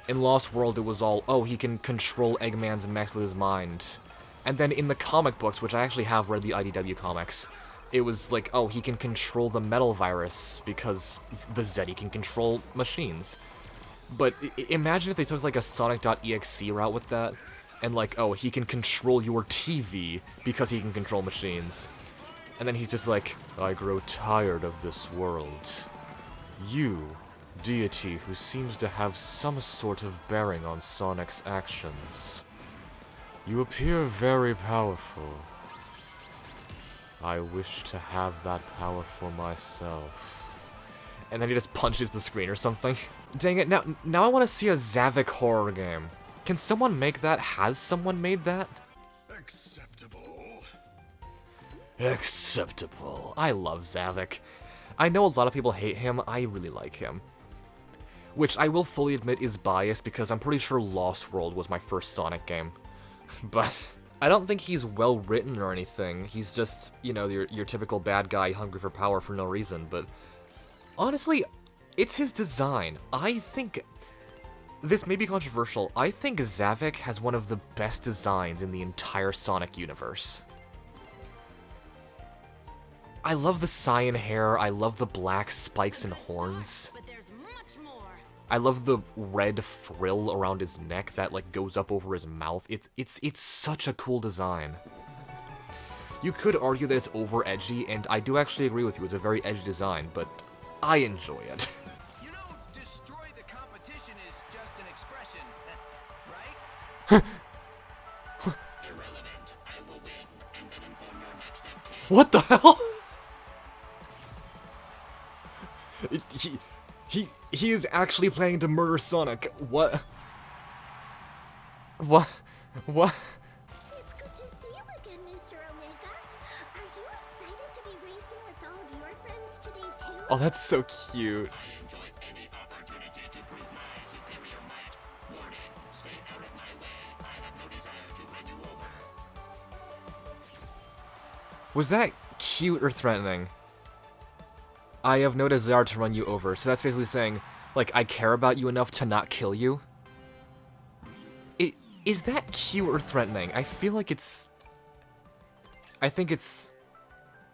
In Lost World, it was all, oh, he can control Eggman's mechs with his mind. And then in the comic books, which I actually have read the IDW comics, it was like, oh, he can control the metal virus because the Zeddy can control machines. But imagine if they took, like, a Sonic.exe route with that. And like, oh, he can control your TV because he can control machines. And then he's just like, I grow tired of this world. You, deity who seems to have some sort of bearing on Sonic's actions. You appear very powerful. I wish to have that power for myself. And then he just punches the screen or something. Dang it, now I want to see a Zavik horror game. Can someone make that? Has someone made that? Acceptable. Acceptable. I love Zavik. I know a lot of people hate him, I really like him. Which I will fully admit is biased because I'm pretty sure Lost World was my first Sonic game. But I don't think he's well written or anything. He's just, you know, your typical bad guy hungry for power for no reason. But honestly, it's his design. I think... This may be controversial. I think Zavik has one of the best designs in the entire Sonic universe. I love the cyan hair, I love the black spikes and horns. I love the red frill around his neck that like goes up over his mouth. It's such a cool design. You could argue that it's over edgy, and I do actually agree with you, it's a very edgy design, but I enjoy it. Irrelevant. I will win, and then inform your next of kin. What the hell? He is actually planning to murder Sonic. What? What? It's good to see you again, Mr. Omega. Are you excited to be racing with all of your friends today, too? Oh, that's so cute. I enjoy any opportunity to prove my superior might. Warning, stay out of my way. I have no desire to run you over. Was that cute or threatening? I have no desire to run you over. So that's basically saying, like, I care about you enough to not kill you? Is that cute or threatening? I feel like it's... I think it's...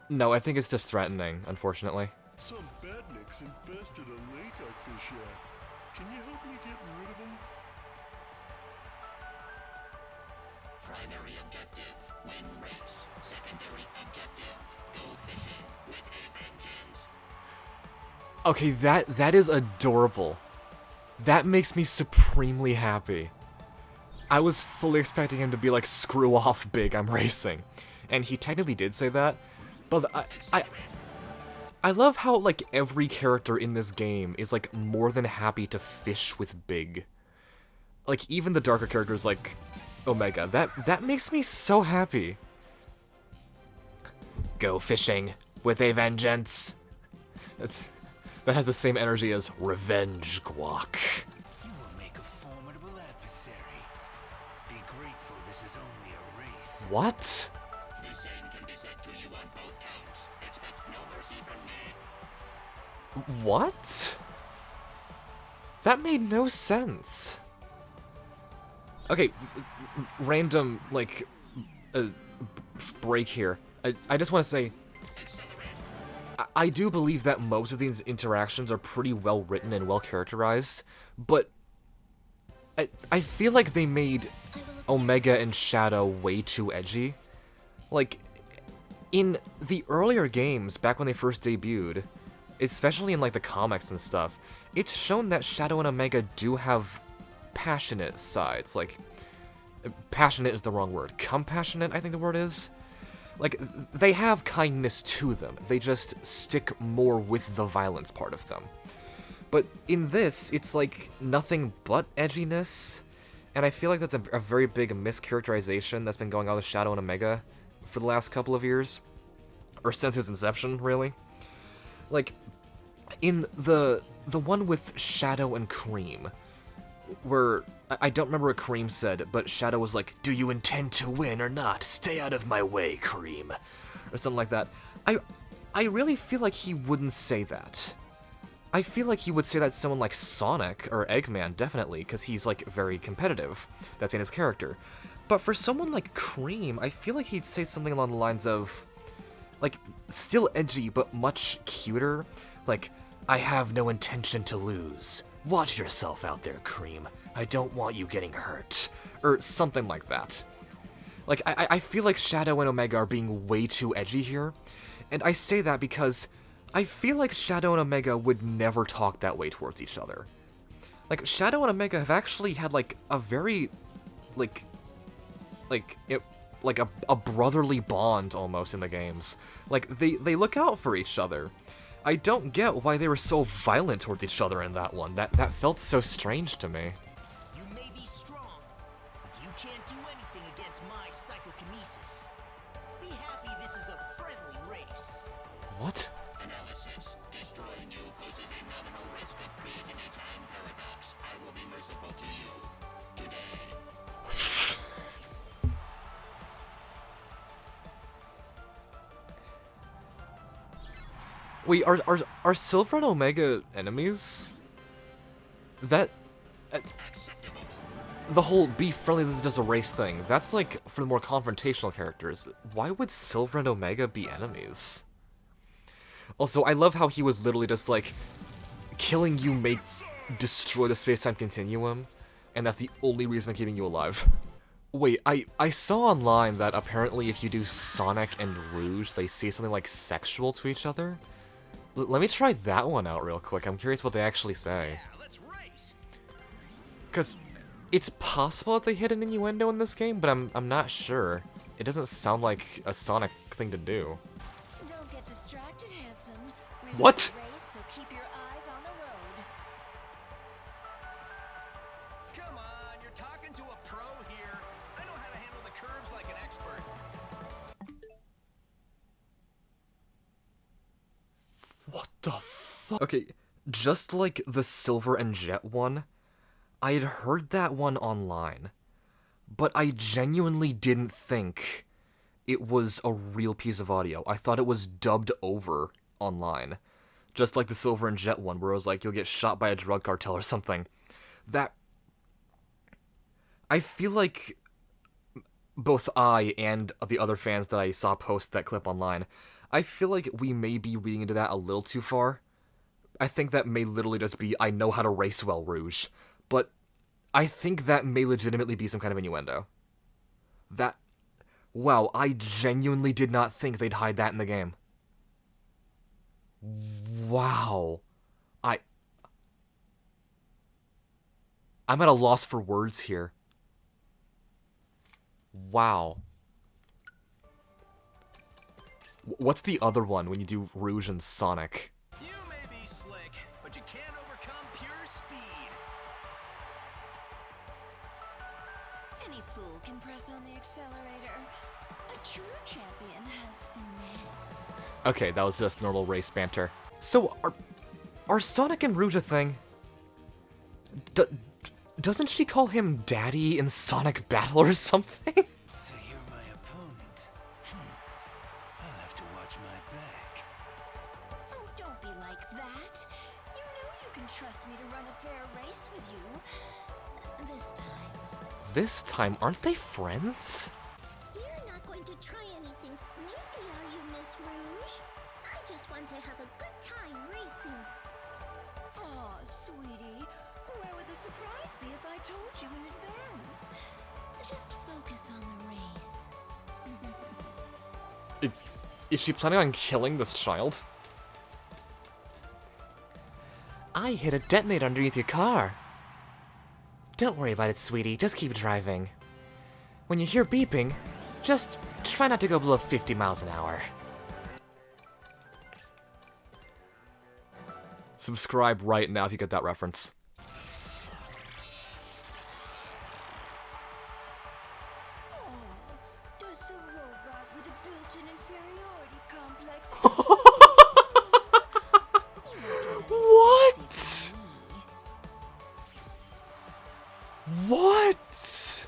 No, I think it's just threatening, unfortunately. Some badniks infested a lake I fish at. Can you help me get rid of them? Primary objective, win race. Secondary objective, go fishing with a vengeance. Okay, that is adorable. That makes me supremely happy. I was fully expecting him to be like, screw off, Big, I'm racing. And he technically did say that, but I love how, like, every character in this game is, like, more than happy to fish with Big. Like, even the darker characters like Omega. That makes me so happy. Go fishing with a vengeance. That has the same energy as Revenge Guac. You will make a formidable adversary. Be grateful this is only a race. What? The same can be said to you on both counts. Expect no mercy from me. What? That made no sense. Okay, random, like, break here. I just want to say, I do believe that most of these interactions are pretty well written and well characterized, but I feel like they made Omega and Shadow way too edgy. Like, in the earlier games, back when they first debuted, especially in like the comics and stuff, it's shown that Shadow and Omega do have passionate sides. Like, passionate is the wrong word. Compassionate, I think the word is. Like, they have kindness to them. They just stick more with the violence part of them. But in this, it's like nothing but edginess. And I feel like that's a very big mischaracterization that's been going on with Shadow and Omega for the last couple of years. Or since his inception, really. Like, in the one with Shadow and Cream, where I don't remember what Cream said, but Shadow was like, "Do you intend to win or not? Stay out of my way, Cream." or something like that. I really feel like he wouldn't say that. I feel like he would say that to someone like Sonic or Eggman, definitely, because he's, like, very competitive. That's in his character. But for someone like Cream, I feel like he'd say something along the lines of, like, still edgy, but much cuter. Like, I have no intention to lose. Watch yourself out there, Cream. I don't want you getting hurt. Or something like that. Like, I feel like Shadow and Omega are being way too edgy here. And I say that because I feel like Shadow and Omega would never talk that way towards each other. Like, Shadow and Omega have actually had, like, a very, like a brotherly bond, almost, in the games. Like, they look out for each other. I don't get why they were so violent towards each other in that one. That felt so strange to me. You may be strong, but you can't do anything against my psychokinesis. Be happy this is a friendly race. What? Analysis. Destroying you poses a nominal risk of creating a time paradox. I will be merciful to you. Today. Wait, are Silver and Omega enemies? That... the whole be friendly, this is just a race thing, that's like for the more confrontational characters. Why would Silver and Omega be enemies? Also, I love how he was literally just like, killing you may destroy the space-time continuum, and that's the only reason I'm keeping you alive. Wait, I saw online that apparently if you do Sonic and Rouge, they say something like sexual to each other. Let me try that one out real quick. I'm curious what they actually say. Because it's possible that they hit an innuendo in this game, but I'm not sure. It doesn't sound like a Sonic thing to do. Don't get distracted, handsome. What? Race, so keep your eyes on the road. Come on, you're talking to a pro here. I know how to handle the curves like an expert. What the fuck? Okay, just like the Silver and Jet one, I had heard that one online, but I genuinely didn't think it was a real piece of audio. I thought it was dubbed over online. Just like the Silver and Jet one, where it was like, you'll get shot by a drug cartel or something. That... I feel like both I and the other fans that I saw post that clip online, I feel like we may be reading into that a little too far. I think that may literally just be, I know how to race well, Rouge. But I think that may legitimately be some kind of innuendo. That... wow, I genuinely did not think they'd hide that in the game. Wow. I'm at a loss for words here. Wow. What's the other one when you do Rouge and Sonic? You may be slick, but you can't overcome pure speed. Any fool can press on the accelerator. A true champion has finesse. Okay, that was just normal race banter. So, are Sonic and Rouge a thing? Doesn't she call him Daddy in Sonic Battle or something? So you're my opponent. I'll have to watch my back. Oh, don't be like that. You know you can trust me to run a fair race with you. This time. This time, aren't they friends? You're not going to try anything sneaky, are you, Miss Rouge? I just want to have a good time racing. Aw, sweetie. Where would the surprise be if I told you in advance? Just focus on the race. Is she planning on killing this child? I hit a detonator underneath your car. Don't worry about it, sweetie. Just keep driving. When you hear beeping, just try not to go below 50 miles an hour. Subscribe right now if you get that reference. Does the robot with a built-in inferiority complex What? What?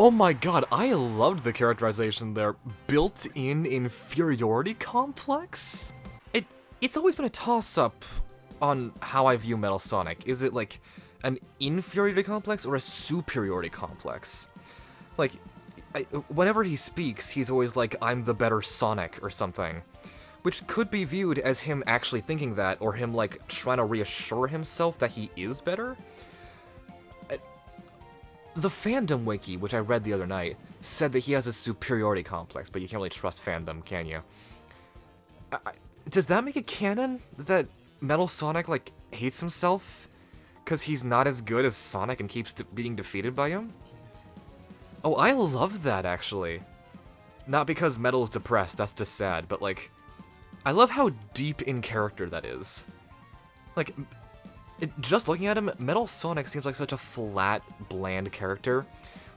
Oh my god, I loved the characterization there. Built-in inferiority complex? It's always been a toss-up on how I view Metal Sonic. Is it like an inferiority complex or a superiority complex? Like, whenever he speaks, he's always like, I'm the better Sonic or something. Which could be viewed as him actually thinking that, or him like trying to reassure himself that he is better. The fandom wiki, which I read the other night, said that he has a superiority complex, but you can't really trust fandom, can you? Does that make it canon that Metal Sonic, like, hates himself? Because he's not as good as Sonic and keeps being defeated by him? Oh, I love that, actually. Not because Metal is depressed, that's just sad, but, like, I love how deep in character that is. Like, just looking at him, Metal Sonic seems like such a flat, bland character.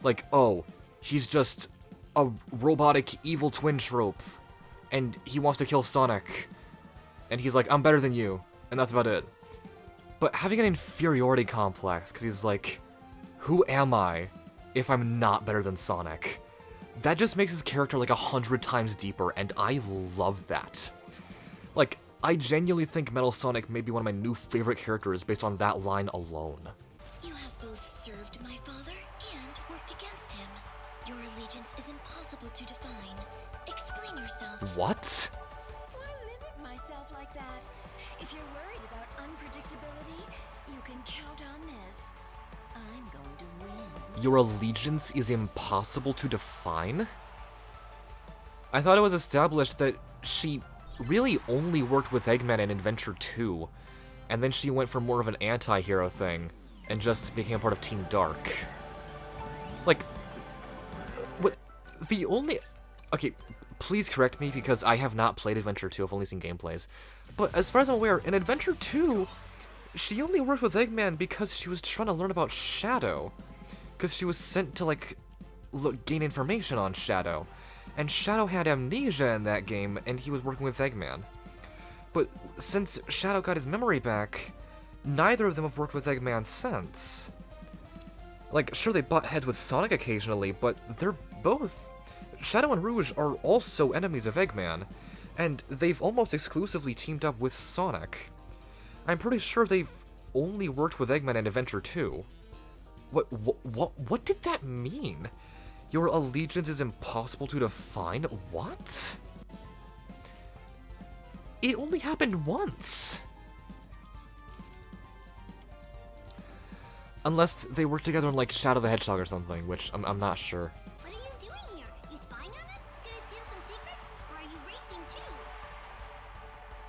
Like, oh, he's just a robotic evil twin trope, and he wants to kill Sonic, and he's like, I'm better than you, and that's about it. But having an inferiority complex, because he's like, who am I if I'm not better than Sonic? That just makes his character like 100 times deeper, and I love that. Like, I genuinely think Metal Sonic may be one of my new favorite characters based on that line alone. You have both served my father and worked against him. Your allegiance is impossible to define. Explain yourself. What? Why limit myself like that? If you're worried about unpredictability, you can count on this. I'm going to win. Your allegiance is impossible to define? I thought it was established that she really only worked with Eggman in Adventure 2, and then she went for more of an anti-hero thing, and just became part of Team Dark. Like, what, the only... Okay, please correct me, because I have not played Adventure 2, I've only seen gameplays. But as far as I'm aware, in Adventure 2, she only worked with Eggman because she was trying to learn about Shadow. Because she was sent to, like, gain information on Shadow. And Shadow had amnesia in that game, and he was working with Eggman. But since Shadow got his memory back, neither of them have worked with Eggman since. Like, sure, they butt heads with Sonic occasionally, but they're both... Shadow and Rouge are also enemies of Eggman, and they've almost exclusively teamed up with Sonic. I'm pretty sure they've only worked with Eggman in Adventure 2. What did that mean? Your allegiance is impossible to define? What? It only happened once. Unless they work together in, like, Shadow the Hedgehog or something, which I'm not sure. What are you doing here? You spying on us? Gonna steal some secrets? Or are you racing too?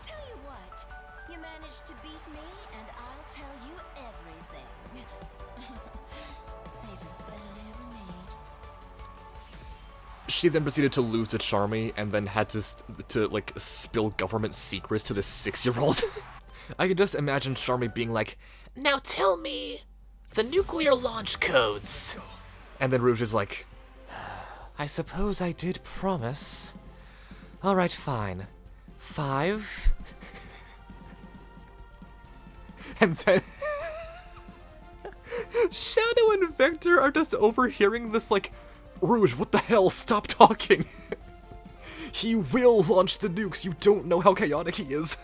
Tell you what, you managed to beat me, and I'll tell you everything. Safest bet I ever made. She then proceeded to lose to Charmy, and then had to like, spill government secrets to this 6-year-old. I could just imagine Charmy being like, now tell me the nuclear launch codes. And then Rouge is like, I suppose I did promise. Alright, fine. 5. And then Shadow and Vector are just overhearing this, like, Rouge, what the hell? Stop talking! He will launch the nukes, you don't know how chaotic he is.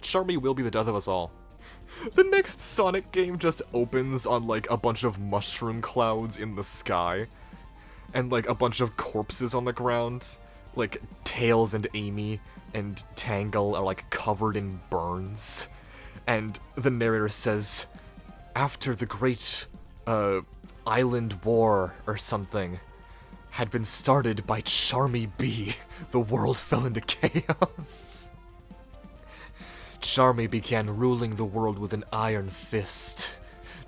Charmy will be the death of us all. The next Sonic game just opens on, like, a bunch of mushroom clouds in the sky. And, like, a bunch of corpses on the ground. Like, Tails and Amy and Tangle are, like, covered in burns. And the narrator says, after the great, island war or something had been started by Charmy B, the world fell into chaos. Charmy began ruling the world with an iron fist.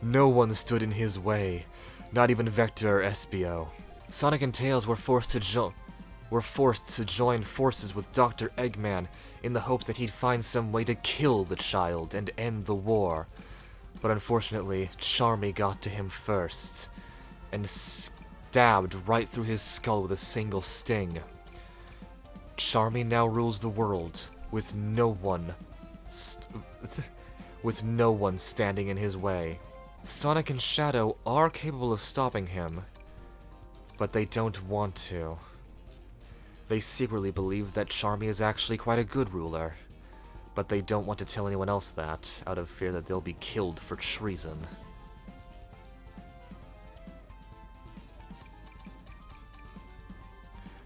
No one stood in his way, not even Vector or Espio. Sonic and Tails were forced to join forces with Dr. Eggman in the hope that he'd find some way to kill the child and end the war. But unfortunately, Charmy got to him first, and stabbed right through his skull with a single sting. Charmy now rules the world, with no one standing in his way. Sonic and Shadow are capable of stopping him, but they don't want to. They secretly believe that Charmy is actually quite a good ruler, but they don't want to tell anyone else that, out of fear that they'll be killed for treason.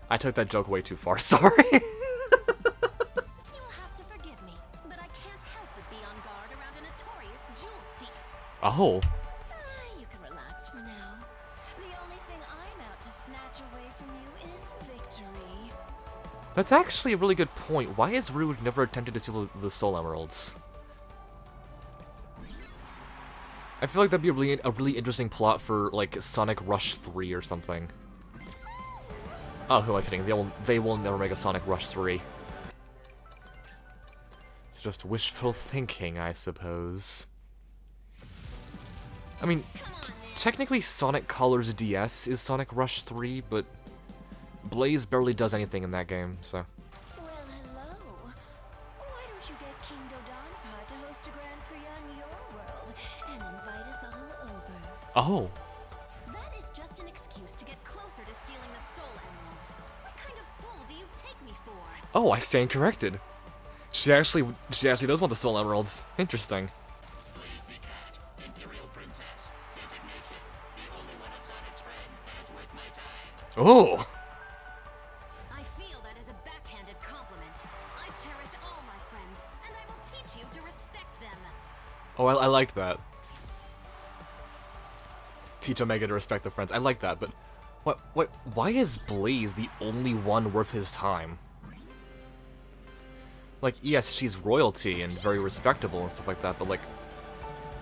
I took that joke way too far, sorry. You'll have to forgive me, but I can't help but be on guard around a notorious jewel thief. Oh. You can relax for now. The only thing I'm out to snatch away from you is victory. That's actually a really good point. Why has Rouge never attempted to steal the Soul Emeralds? I feel like that'd be a really interesting plot for, like, Sonic Rush 3 or something. Oh, who am I kidding? They will never make a Sonic Rush 3. It's just wishful thinking, I suppose. I mean, technically Sonic Colors DS is Sonic Rush 3, but Blaze barely does anything in that game, so. Well, hello. Why don't you get King Dodonpa to host a Grand Prix on your world and invite us all over? Oh. That is just an excuse to get closer to stealing the Soul Emeralds. What kind of fool do you take me for? Oh, I stand corrected. She actually does want the Soul Emeralds. Interesting. Blaze the Cat, Imperial Princess. Designation, the only one of Sonic's friends that is worth my time. Oh. I feel that is a backhanded compliment. I cherish all my friends, and I will teach you to respect them. Oh, I liked that. Teach Omega to respect the friends. I like that, but why is Blaze the only one worth his time? Like, yes, she's royalty and very respectable and stuff like that, but like,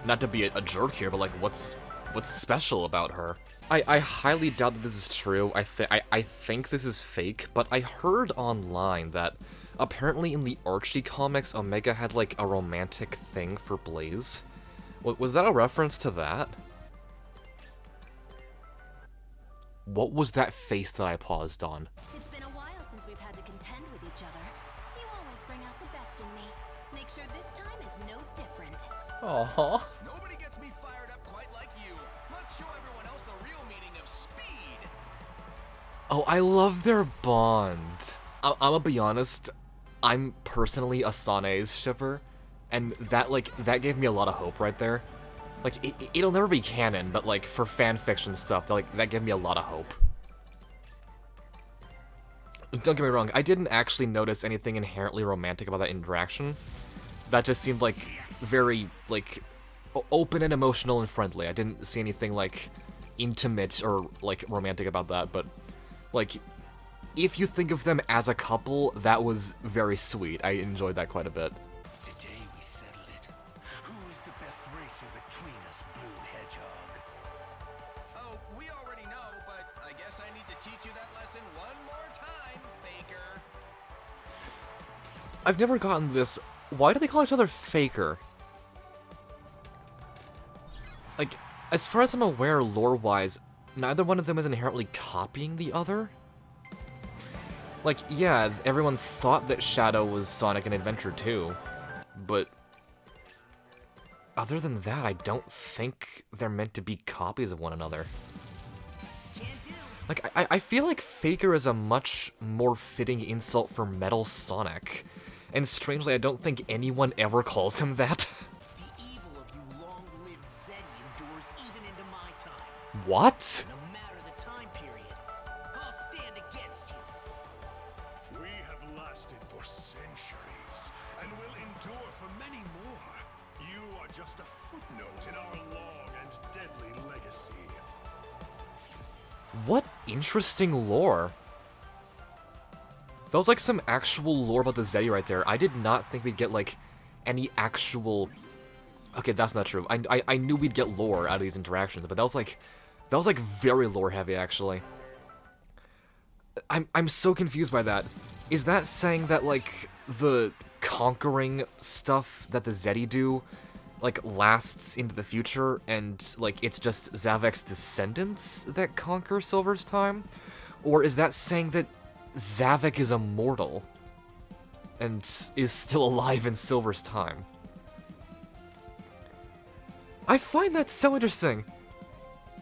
not to be a jerk here, but like, what's special about her? I highly doubt that this is true. I think this is fake, but I heard online that apparently in the Archie comics, Omega had like a romantic thing for Blaze. Was that a reference to that? What was that face that I paused on? It's been a while since we've had to contend with each other. You always bring out the best in me. Make sure this time is no different. Aww. Nobody gets me fired up quite like you. Let's show everyone else the real meaning of speed. Oh, I love their bond. I'm gonna be honest, I'm personally a Sane's shipper, and that gave me a lot of hope right there. Like, it'll never be canon, but like, for fan fiction stuff, that gave me a lot of hope. Don't get me wrong, I didn't actually notice anything inherently romantic about that interaction. That just seemed like very, like, open and emotional and friendly. I didn't see anything, like, intimate or, like, romantic about that, but, like, if you think of them as a couple, that was very sweet. I enjoyed that quite a bit. Today we settle it. Who is the best racer between us, Blue Hedgehog? Oh, we already know, but I guess I need to teach you that lesson one more time, Faker. I've never gotten this. Why do they call each other Faker? Like, as far as I'm aware, lore-wise, neither one of them is inherently copying the other. Like, yeah, everyone thought that Shadow was Sonic and Adventure 2, but other than that, I don't think they're meant to be copies of one another. Like, I feel like Faker is a much more fitting insult for Metal Sonic, and strangely, I don't think anyone ever calls him that. The evil of you long-lived Zeddy endures even into my time. What? No matter the time period, I'll stand against you. We have lasted for centuries and will endure for many more. You are just a footnote in our long and deadly legacy. What interesting lore. That was like some actual lore about the Zeddy right there. I did not think we'd get like any actual... Okay, that's not true. I knew we'd get lore out of these interactions, but that was like very lore heavy actually. I'm so confused by that. Is that saying that like the conquering stuff that the Zeddy do like lasts into the future and like it's just Zavek's descendants that conquer Silver's time? Or is that saying that Zavek is immortal and is still alive in Silver's time? I find that so interesting.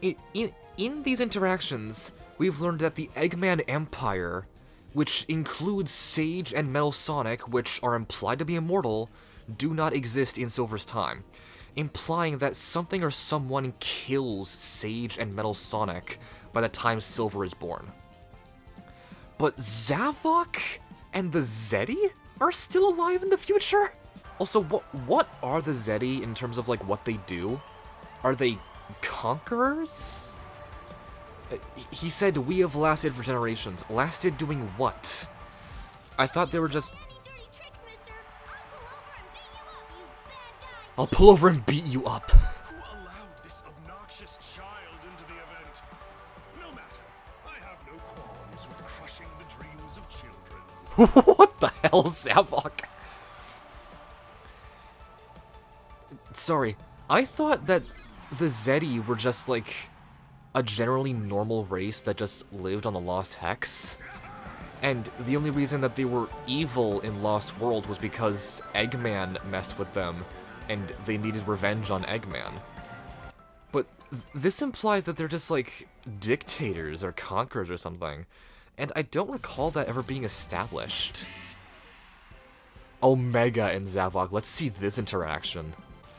In these interactions, we've learned that the Eggman Empire, which includes Sage and Metal Sonic, which are implied to be immortal, do not exist in Silver's time, implying that something or someone kills Sage and Metal Sonic by the time Silver is born. But Zavok and the Zeddy are still alive in the future? Also, what are the Zeddy in terms of, like, what they do? Are they conquerors? He said, we have lasted for generations. Lasted doing what? I thought they were just... I'll pull over and beat you up. Who allowed this obnoxious child into the event? No matter. I have no qualms with crushing the dreams of children. What the hell, Zavok? Sorry, I thought that the Zeddy were just, like, a generally normal race that just lived on the Lost Hex. And the only reason that they were evil in Lost World was because Eggman messed with them, and they needed revenge on Eggman. But this implies that they're just, like, dictators or conquerors or something. And I don't recall that ever being established. Omega and Zavok, let's see this interaction.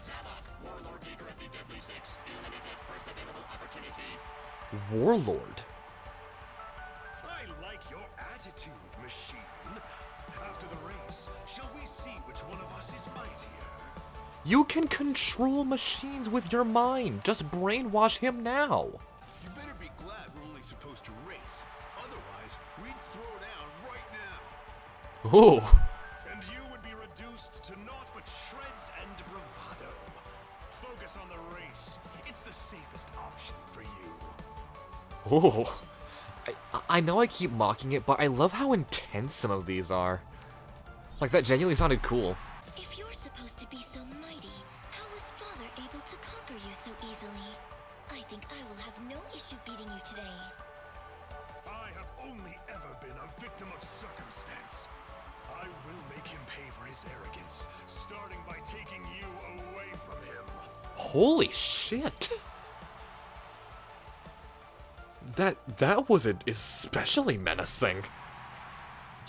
Zavok, warlord leader of the Deadly Six, eliminated first available opportunity. Warlord? I like your attitude, machine. After the race, shall we see which one of us is mightier? You can control machines with your mind. Just brainwash him now. You better be glad we're only supposed to race. Otherwise, we'd throw down right now. Oh. And you would be reduced to naught but shreds and bravado. Focus on the race. It's the safest option for you. Oh. I know I keep mocking it, but I love how intense some of these are. Like, that genuinely sounded cool. If you're supposed to be so mighty, how was Father able to conquer you so easily? I think I will have no issue beating you today. I have only ever been a victim of circumstance. I will make him pay for his arrogance, starting by taking you away from him. Holy shit. That was especially menacing.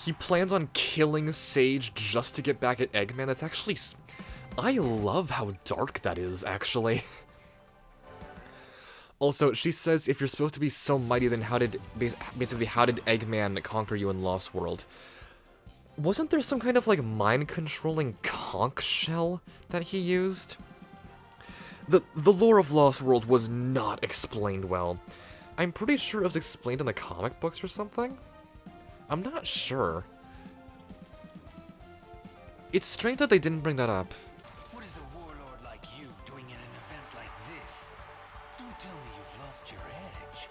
He plans on killing Sage just to get back at Eggman. That's actually... I love how dark that is, actually. Also, she says, if you're supposed to be so mighty, then how did Eggman conquer you in Lost World? Wasn't there some kind of, like, mind-controlling conch shell that he used? The lore of Lost World was not explained well. I'm pretty sure it was explained in the comic books or something? I'm not sure. It's strange that they didn't bring that up. What is a warlord like you doing in an event like this? Don't tell me you've lost your edge.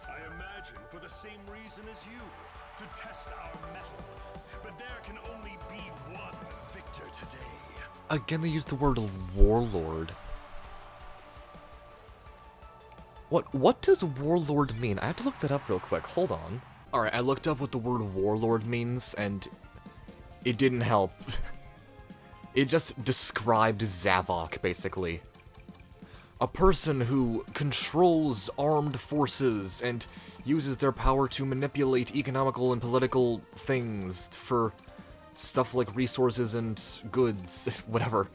I imagine for the same reason as you, to test our mettle. But there can only be one victor today. Again, they used the word warlord. What does warlord mean? I have to look that up real quick. Hold on. Alright, I looked up what the word warlord means, and it didn't help. It just described Zavok, basically. A person who controls armed forces and uses their power to manipulate economical and political things for stuff like resources and goods, whatever.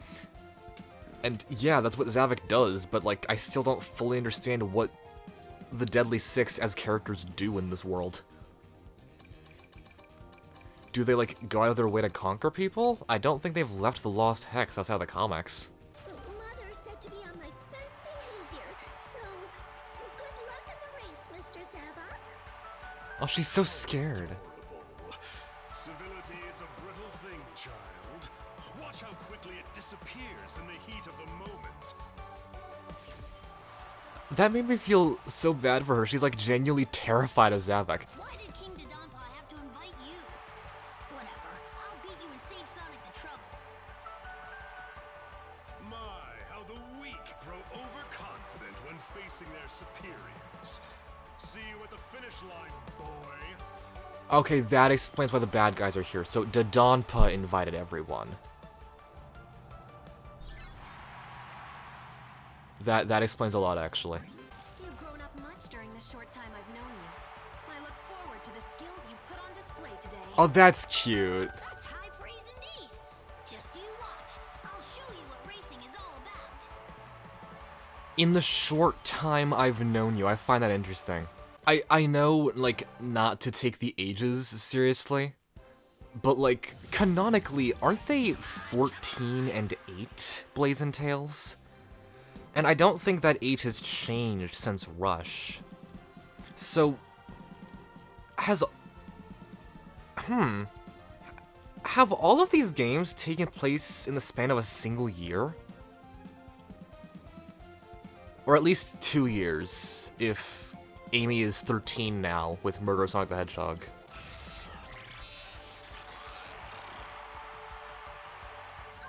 And yeah, that's what Zavok does, but like, I still don't fully understand what the Deadly Six as characters do in this world. Do they, like, go out of their way to conquer people? I don't think they've left the Lost Hex outside of the comics. Mother said to be on my best behavior, so good luck at the race, Mr. Zavok. Oh, she's so scared. Adorable. Civility is a brittle thing, child. Watch how quickly it disappears in the heat of the moment. That made me feel so bad for her. She's, like, genuinely terrified of Zavok. Why did King Dodonpa have to invite you? Whatever, I'll beat you and save Sonic the trouble. My, how the weak grow overconfident when facing their superiors. See you at the finish line, boy. Okay, that explains why the bad guys are here. So, Dodonpa invited everyone. That explains a lot, actually. You've grown up much during the short time I've known you. I look forward to the skills you put on display today. Oh, that's cute. That's high praise indeed. Just you watch. I'll show you what racing is all about. In the short time I've known you, I find that interesting. I know, like, not to take the ages seriously, but, like, canonically, aren't they 14 and 8 Blazing Tales? And I don't think that age has changed since Rush. So, have all of these games taken place in the span of a single year? Or at least 2 years, if Amy is 13 now with Murder Sonic the Hedgehog.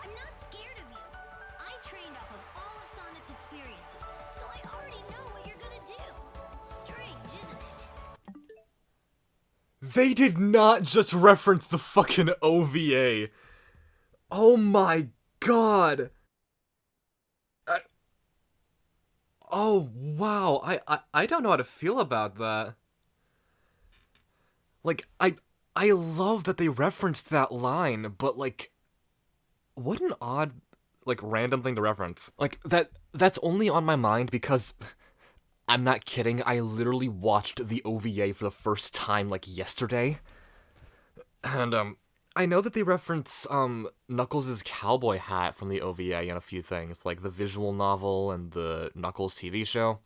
I'm not scared of you. I trained off of all of Sonic's experiences, so I already know what you're gonna do. Strange, isn't it? They did not just reference the fucking OVA. Oh my god. Oh wow, I don't know how to feel about that. Like, I love that they referenced that line, but like, what an odd, like, random thing to reference. Like, that's only on my mind because, I'm not kidding, I literally watched the OVA for the first time, like, yesterday. And, I know that they reference, Knuckles' cowboy hat from the OVA and a few things, like the visual novel and the Knuckles TV show.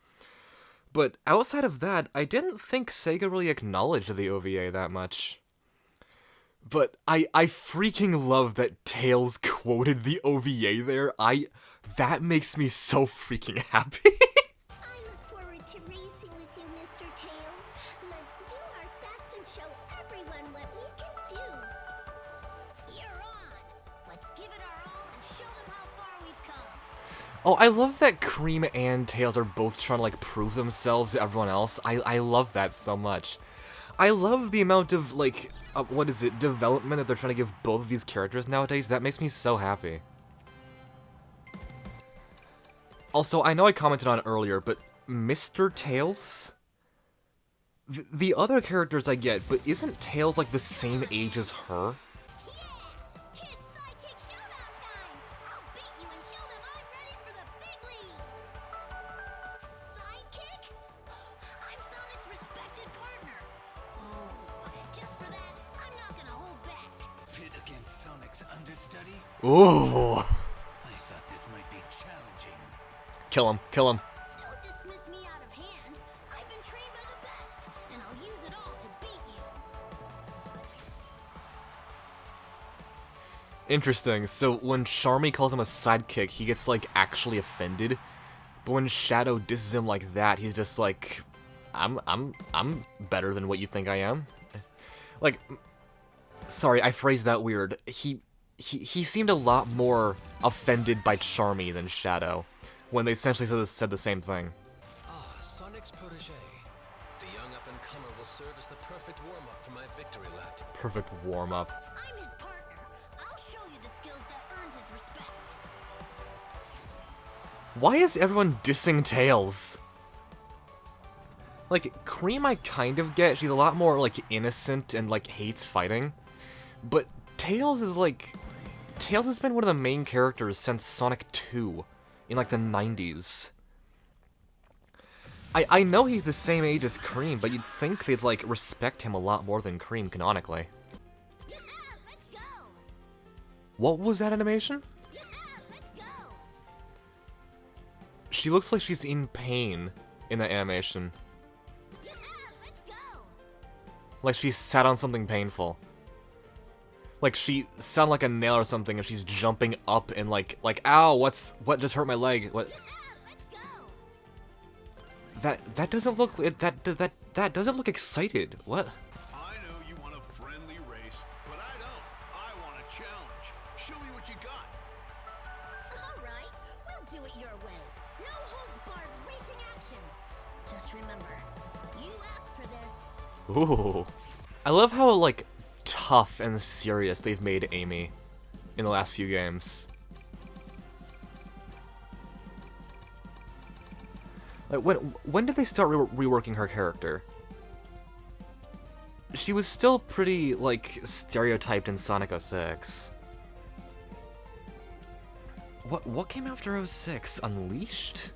But outside of that, I didn't think Sega really acknowledged the OVA that much. But I freaking love that Tails quoted the OVA there. That makes me so freaking happy. I look forward to racing with you, Mr. Tails. Let's do our best and show everyone what we can do. You're on. Let's give it our all and show them how far we've come. Oh, I love that Cream and Tails are both trying to, like, prove themselves to everyone else. I love that so much. I love the amount of, like, development that they're trying to give both of these characters nowadays. That makes me so happy. Also, I know I commented on it earlier, but Mr. Tails? The other characters I get, but isn't Tails, like, the same age as her? Kids Sidekick Showdown time! I'll beat you and show them I'm ready for the big leagues! Sidekick? I'm Sonic's respected partner. Oh, just for that, I'm not gonna hold back. Pit against Sonic's understudy? Ooh. I thought this might be challenging. Kill him, kill him. Don't dismiss me out of hand. I've been trained by the best, and I'll use it all to beat you. Interesting. So when Charmy calls him a sidekick, he gets, like, actually offended. But when Shadow disses him like that, he's just like, I'm better than what you think I am. Like, sorry, I phrased that weird. He seemed a lot more offended by Charmy than Shadow, when they essentially said the same thing. Ah, Sonic's protege. The young up-and-comer will serve as the perfect warm-up for my victory lap. Perfect warm-up. I'm his partner. I'll show you the skills that earned his respect. Why is everyone dissing Tails? Like, Cream I kind of get. She's a lot more, like, innocent and, like, hates fighting. But Tails is, like... Tails has been one of the main characters since Sonic 2. In, like, the 90s. I know he's the same age as Cream, but you'd think they'd, like, respect him a lot more than Cream, canonically. Yeah, let's go. What was that animation? Yeah, let's go. She looks like she's in pain in that animation. Yeah, let's go. Like she sat on something painful. Like she sat on like a nail or something and she's jumping up and like ow, what just hurt my leg? What? Yeah, let's go. That doesn't look that doesn't look excited. What? I know you want a friendly race, but I don't. I want a challenge. Show me what you got. All right, we'll do it your way. No holds barred racing action. Just remember, you asked for this. Ooh. I love how like tough and serious they've made Amy in the last few games. Like, when did they start reworking her character? She was still pretty, like, stereotyped in Sonic 06. What came after 06? Unleashed?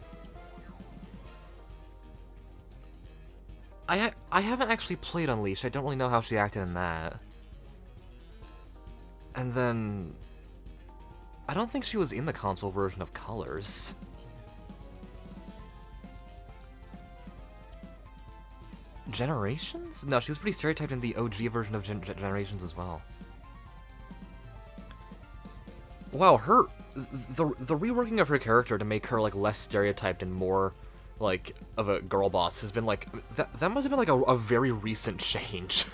I haven't actually played Unleashed. I don't really know how she acted in that. And then I don't think she was in the console version of Colors. Generations? No, she was pretty stereotyped in the OG version of Generations as well. Wow, the reworking of her character to make her like less stereotyped and more like of a girl boss has been like that must have been like a very recent change.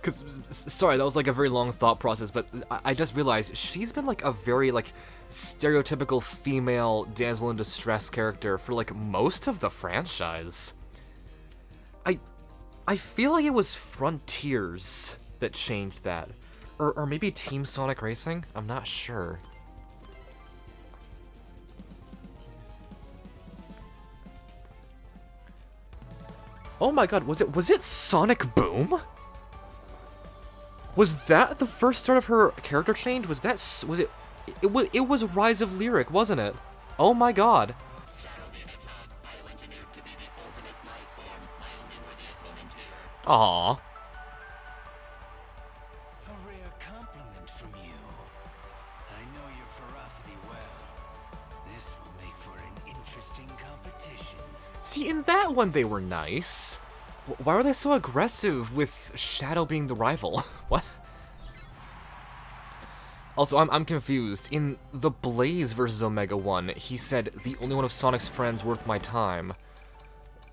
Cause sorry, that was like a very long thought process, but I just realized she's been like a very like stereotypical female damsel in distress character for like most of the franchise. I feel like it was Frontiers that changed that. Or maybe Team Sonic Racing? I'm not sure. Oh my god, was it Sonic Boom? Was that the first start of her character change? It was Rise of Lyric, wasn't it? Oh my god. Shadow the Hedgehog, bioengineered to be the ultimate life form, my only worthy opponent here. Aww. A rare compliment from you. I know your ferocity well. This will make for an interesting competition. See, in that one they were nice. Why are they so aggressive with Shadow being the rival? What? Also, I'm confused. In the Blaze vs. Omega one, he said, the only one of Sonic's friends worth my time.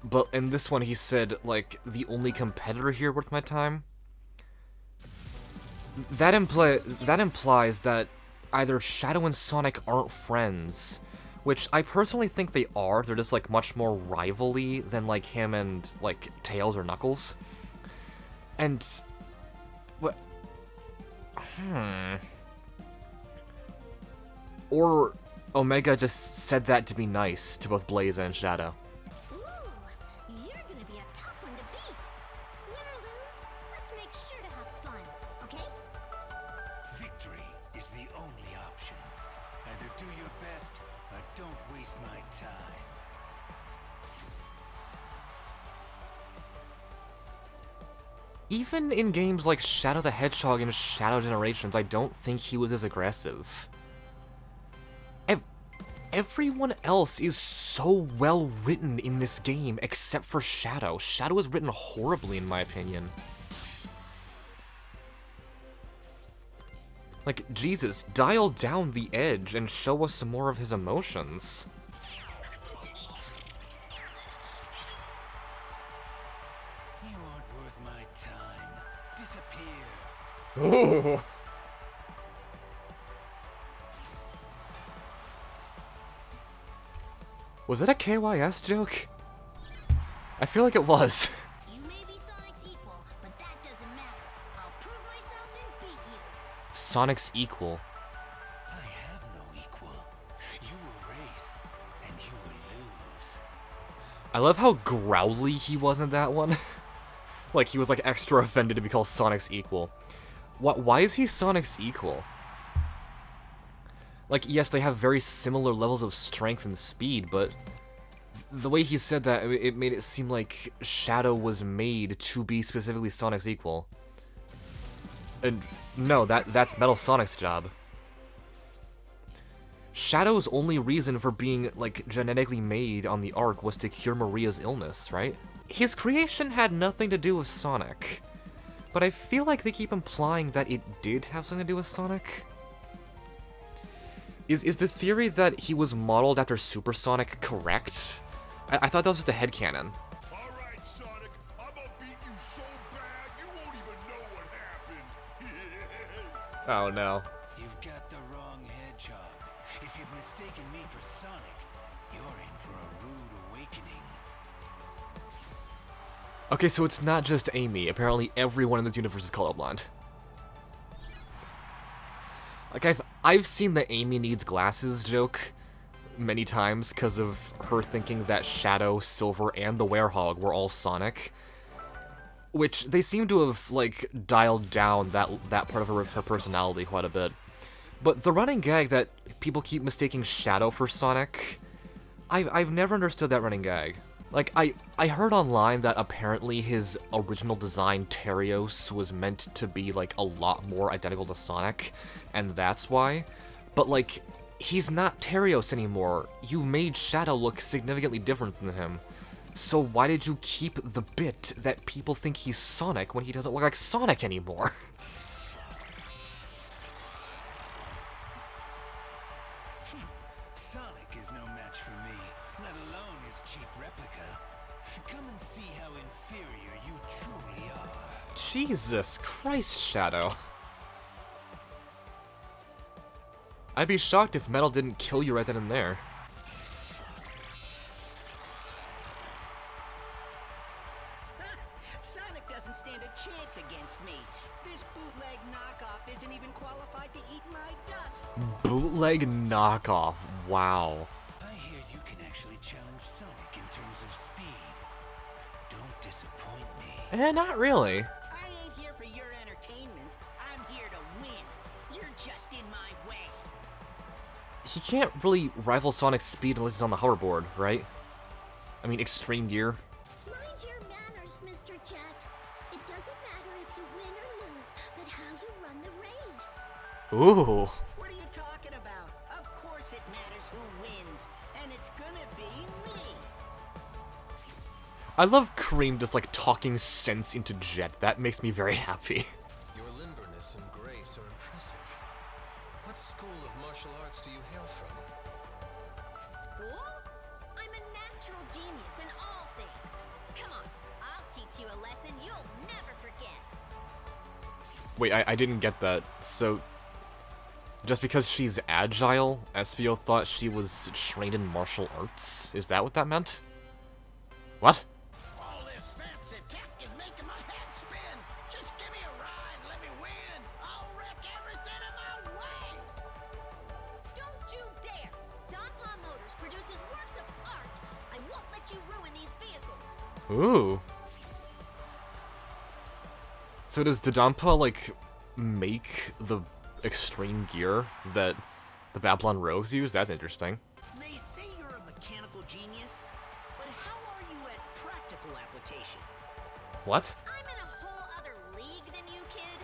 But in this one, he said, like, the only competitor here worth my time? That implies that either Shadow and Sonic aren't friends, which I personally think they are. They're just, like, much more rivalry than, like, him and, like, Tails or Knuckles. And... what... Or Omega just said that to be nice to both Blaze and Shadow. Ooh, you're gonna be a tough one to beat. Win or lose, let's make sure to have fun, okay? Victory is the only option. Either do your best or don't waste my time. Even in games like Shadow the Hedgehog and Shadow Generations, I don't think he was as aggressive. Everyone else is so well written in this game, except for Shadow. Shadow is written horribly, in my opinion. Like, Jesus, dial down the edge and show us some more of his emotions. You aren't worth my time. Disappear. Ooh. Was that a KYS joke? I feel like it was. You may be Sonic's equal, but that doesn't matter. I'll prove myself and beat you. Sonic's equal. I have no equal. You will race, and you will lose. I love how growly he was in that one. Like, he was like extra offended to be called Sonic's equal. Why is he Sonic's equal? Like, yes, they have very similar levels of strength and speed, but the way he said that, it made it seem like Shadow was made to be specifically Sonic's equal. And no, that's Metal Sonic's job. Shadow's only reason for being, like, genetically made on the Ark was to cure Maria's illness, right? His creation had nothing to do with Sonic. But I feel like they keep implying that it did have something to do with Sonic. Is the theory that he was modeled after Super Sonic correct? I thought that was just a headcanon. Alright, Sonic, I'm gonna beat you so bad you won't even know what happened. Oh no. You've got the wrong hedgehog. If you've mistaken me for Sonic, you're in for a rude awakening. Okay, so it's not just Amy. Apparently everyone in this universe is colorblind. Like, I've seen the Amy needs glasses joke many times because of her thinking that Shadow, Silver, and the Werehog were all Sonic. Which they seem to have, like, dialed down that part of her personality quite a bit. But the running gag that people keep mistaking Shadow for Sonic, I've never understood that running gag. Like, I heard online that apparently his original design, Terios, was meant to be, like, a lot more identical to Sonic, and that's why. But, like, he's not Terios anymore. You made Shadow look significantly different than him. So why did you keep the bit that people think he's Sonic when he doesn't look like Sonic anymore? Sonic is no match for me, let alone his cheap replica. Come and see how inferior you truly are. Jesus Christ, Shadow. I'd be shocked if Metal didn't kill you right then and there. Sonic doesn't stand a chance against me. This bootleg knockoff isn't even qualified to eat my dust. Bootleg knockoff, wow. I hear you can actually challenge Sonic in terms of speed. Don't disappoint me. Not really. I ain't here for your entertainment. I'm here to win. You're just in my way. He can't really rival Sonic's speed unless he's on the hoverboard, right? I mean, Extreme Gear. Mind your manners, Mr. Jet. It doesn't matter if you win or lose, but how you run the race. Ooh. What are you talking about? Of course it matters who wins, and it's gonna be me. I love Kareem just, like, talking sense into Jet. That makes me very happy. Your limberness and grace are impressive. What school of martial arts do you hail from? School? I'm a natural genius in all things. Come on, I'll teach you a lesson you'll never forget. Wait, I didn't get that. So, just because she's agile, Espio thought she was trained in martial arts? Is that what that meant? What? All this fancy tech is making my head spin. Just give me a ride, let me win. I'll wreck everything in my way. Don't you dare! Don Pa Motors produces works of art. I won't let you ruin these vehicles. Ooh. So does Dodonpa, like, make the extreme gear that the Babylon Rogues use? That's interesting. They say you're a mechanical genius, but how are you at practical application? What? I'm in a whole other league than you, kid.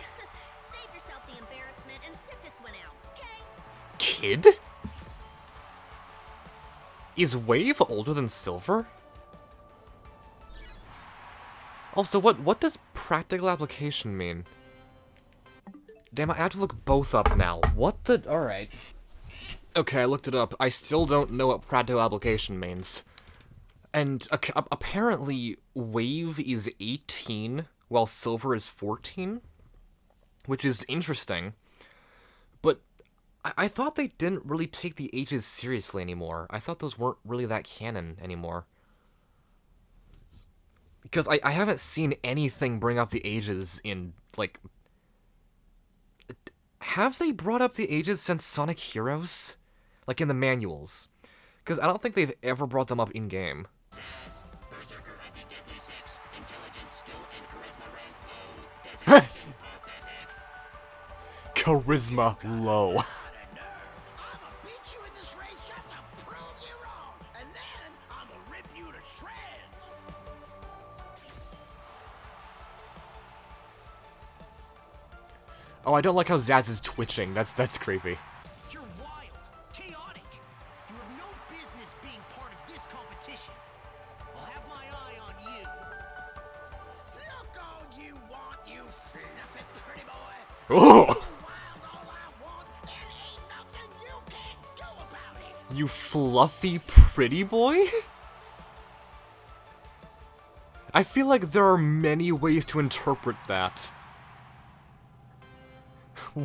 Save yourself the embarrassment and sit this one out, okay? Kid? Is Wave older than Silver? Also, what does practical application mean? Damn, I have to look both up now. What the... Alright. Okay, I looked it up. I still don't know what practical application means. And apparently, Wave is 18, while Silver is 14. Which is interesting. But I thought they didn't really take the ages seriously anymore. I thought those weren't really that canon anymore. Because I haven't seen anything bring up the ages in, like... Have they brought up the ages since Sonic Heroes? Like in the manuals? Because I don't think they've ever brought them up in-game. Zaz, Berserker of the Deadly Six, intelligence, skill, and charisma rank low, designation pathetic. Charisma low. I'ma beat you in this race just to prove you wrong, and then I'ma rip you to shreds. Oh, I don't like how Zaz is twitching. That's creepy. You're wild, chaotic. You have no business being part of this competition. I'll have my eye on you. Look all you want, you fluffy pretty boy. Oh! Wild all I want, and ain't nothing you can do about it. You fluffy pretty boy? I feel like there are many ways to interpret that.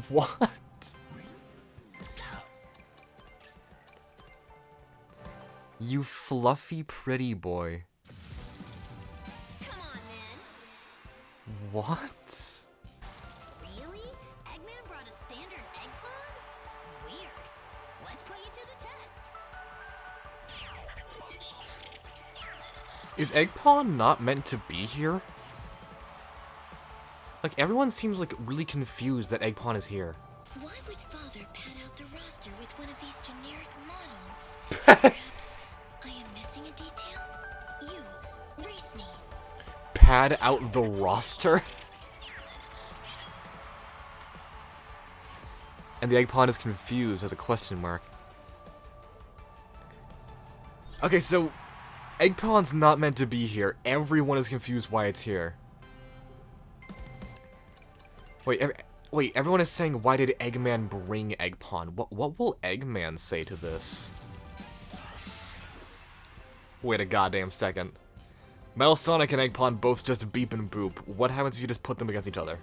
What? You fluffy pretty boy. Come on, then. What? Really? Eggman brought a standard egg pod? Is Eggpawn not meant to be here? Like, everyone seems like really confused that Eggpawn is here. Why would Father pad out the roster with one of these generic models? Perhaps I am missing a detail? You, race me. Pad out the roster? And the Eggpawn is confused as a question mark. Okay, so Eggpawn's not meant to be here. Everyone is confused why it's here. Wait, everyone is saying, why did Eggman bring Eggpawn? What will Eggman say to this? Wait a goddamn second. Metal Sonic and Eggpawn both just beep and boop. What happens if you just put them against each other?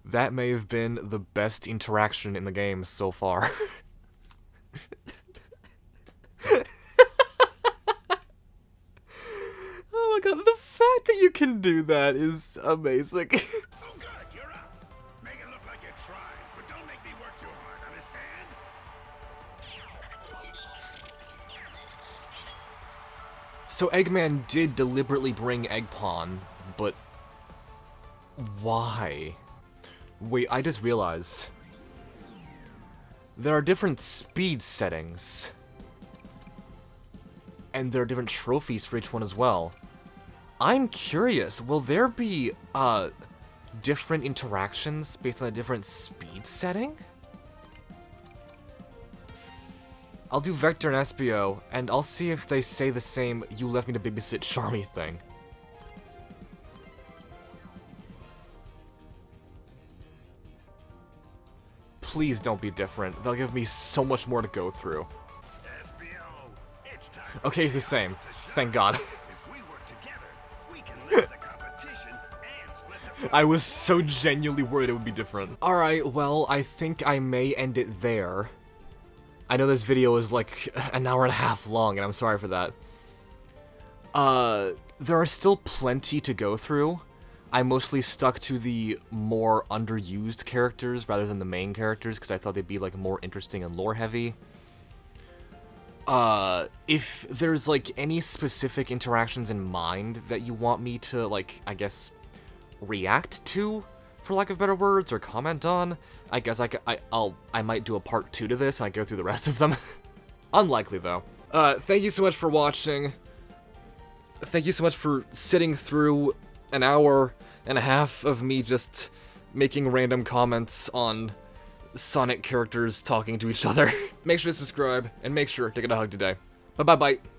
That may have been the best interaction in the game so far. Oh my god, the fact that you can do that is amazing. Oh, good, you're up. Make it look like you're trying, but don't make me work too hard, understand? So Eggman did deliberately bring Eggpawn, but why? Wait, I just realized. There are different speed settings. And there are different trophies for each one as well. I'm curious, will there be, different interactions based on a different speed setting? I'll do Vector and Espio, and I'll see if they say the same "you left me to babysit Charmy" thing. Please don't be different. They'll give me so much more to go through. SBO, it's time Okay, it's the same. Thank God. If we work together, we can lift the competition and split the I was so genuinely worried it would be different. Alright, well, I think I may end it there. I know this video is like an hour and a half long, and I'm sorry for that. There are still plenty to go through. I mostly stuck to the more underused characters rather than the main characters, because I thought they'd be like more interesting and lore heavy. If there's like any specific interactions in mind that you want me to, like, I guess, react to, for lack of better words, or comment on, I guess I might do a part 2 to this and I go through the rest of them. Unlikely though. Thank you so much for watching. Thank you so much for sitting through an hour and a half of me just making random comments on Sonic characters talking to each other. Make sure to subscribe, and make sure to get a hug today. Bye-bye-bye.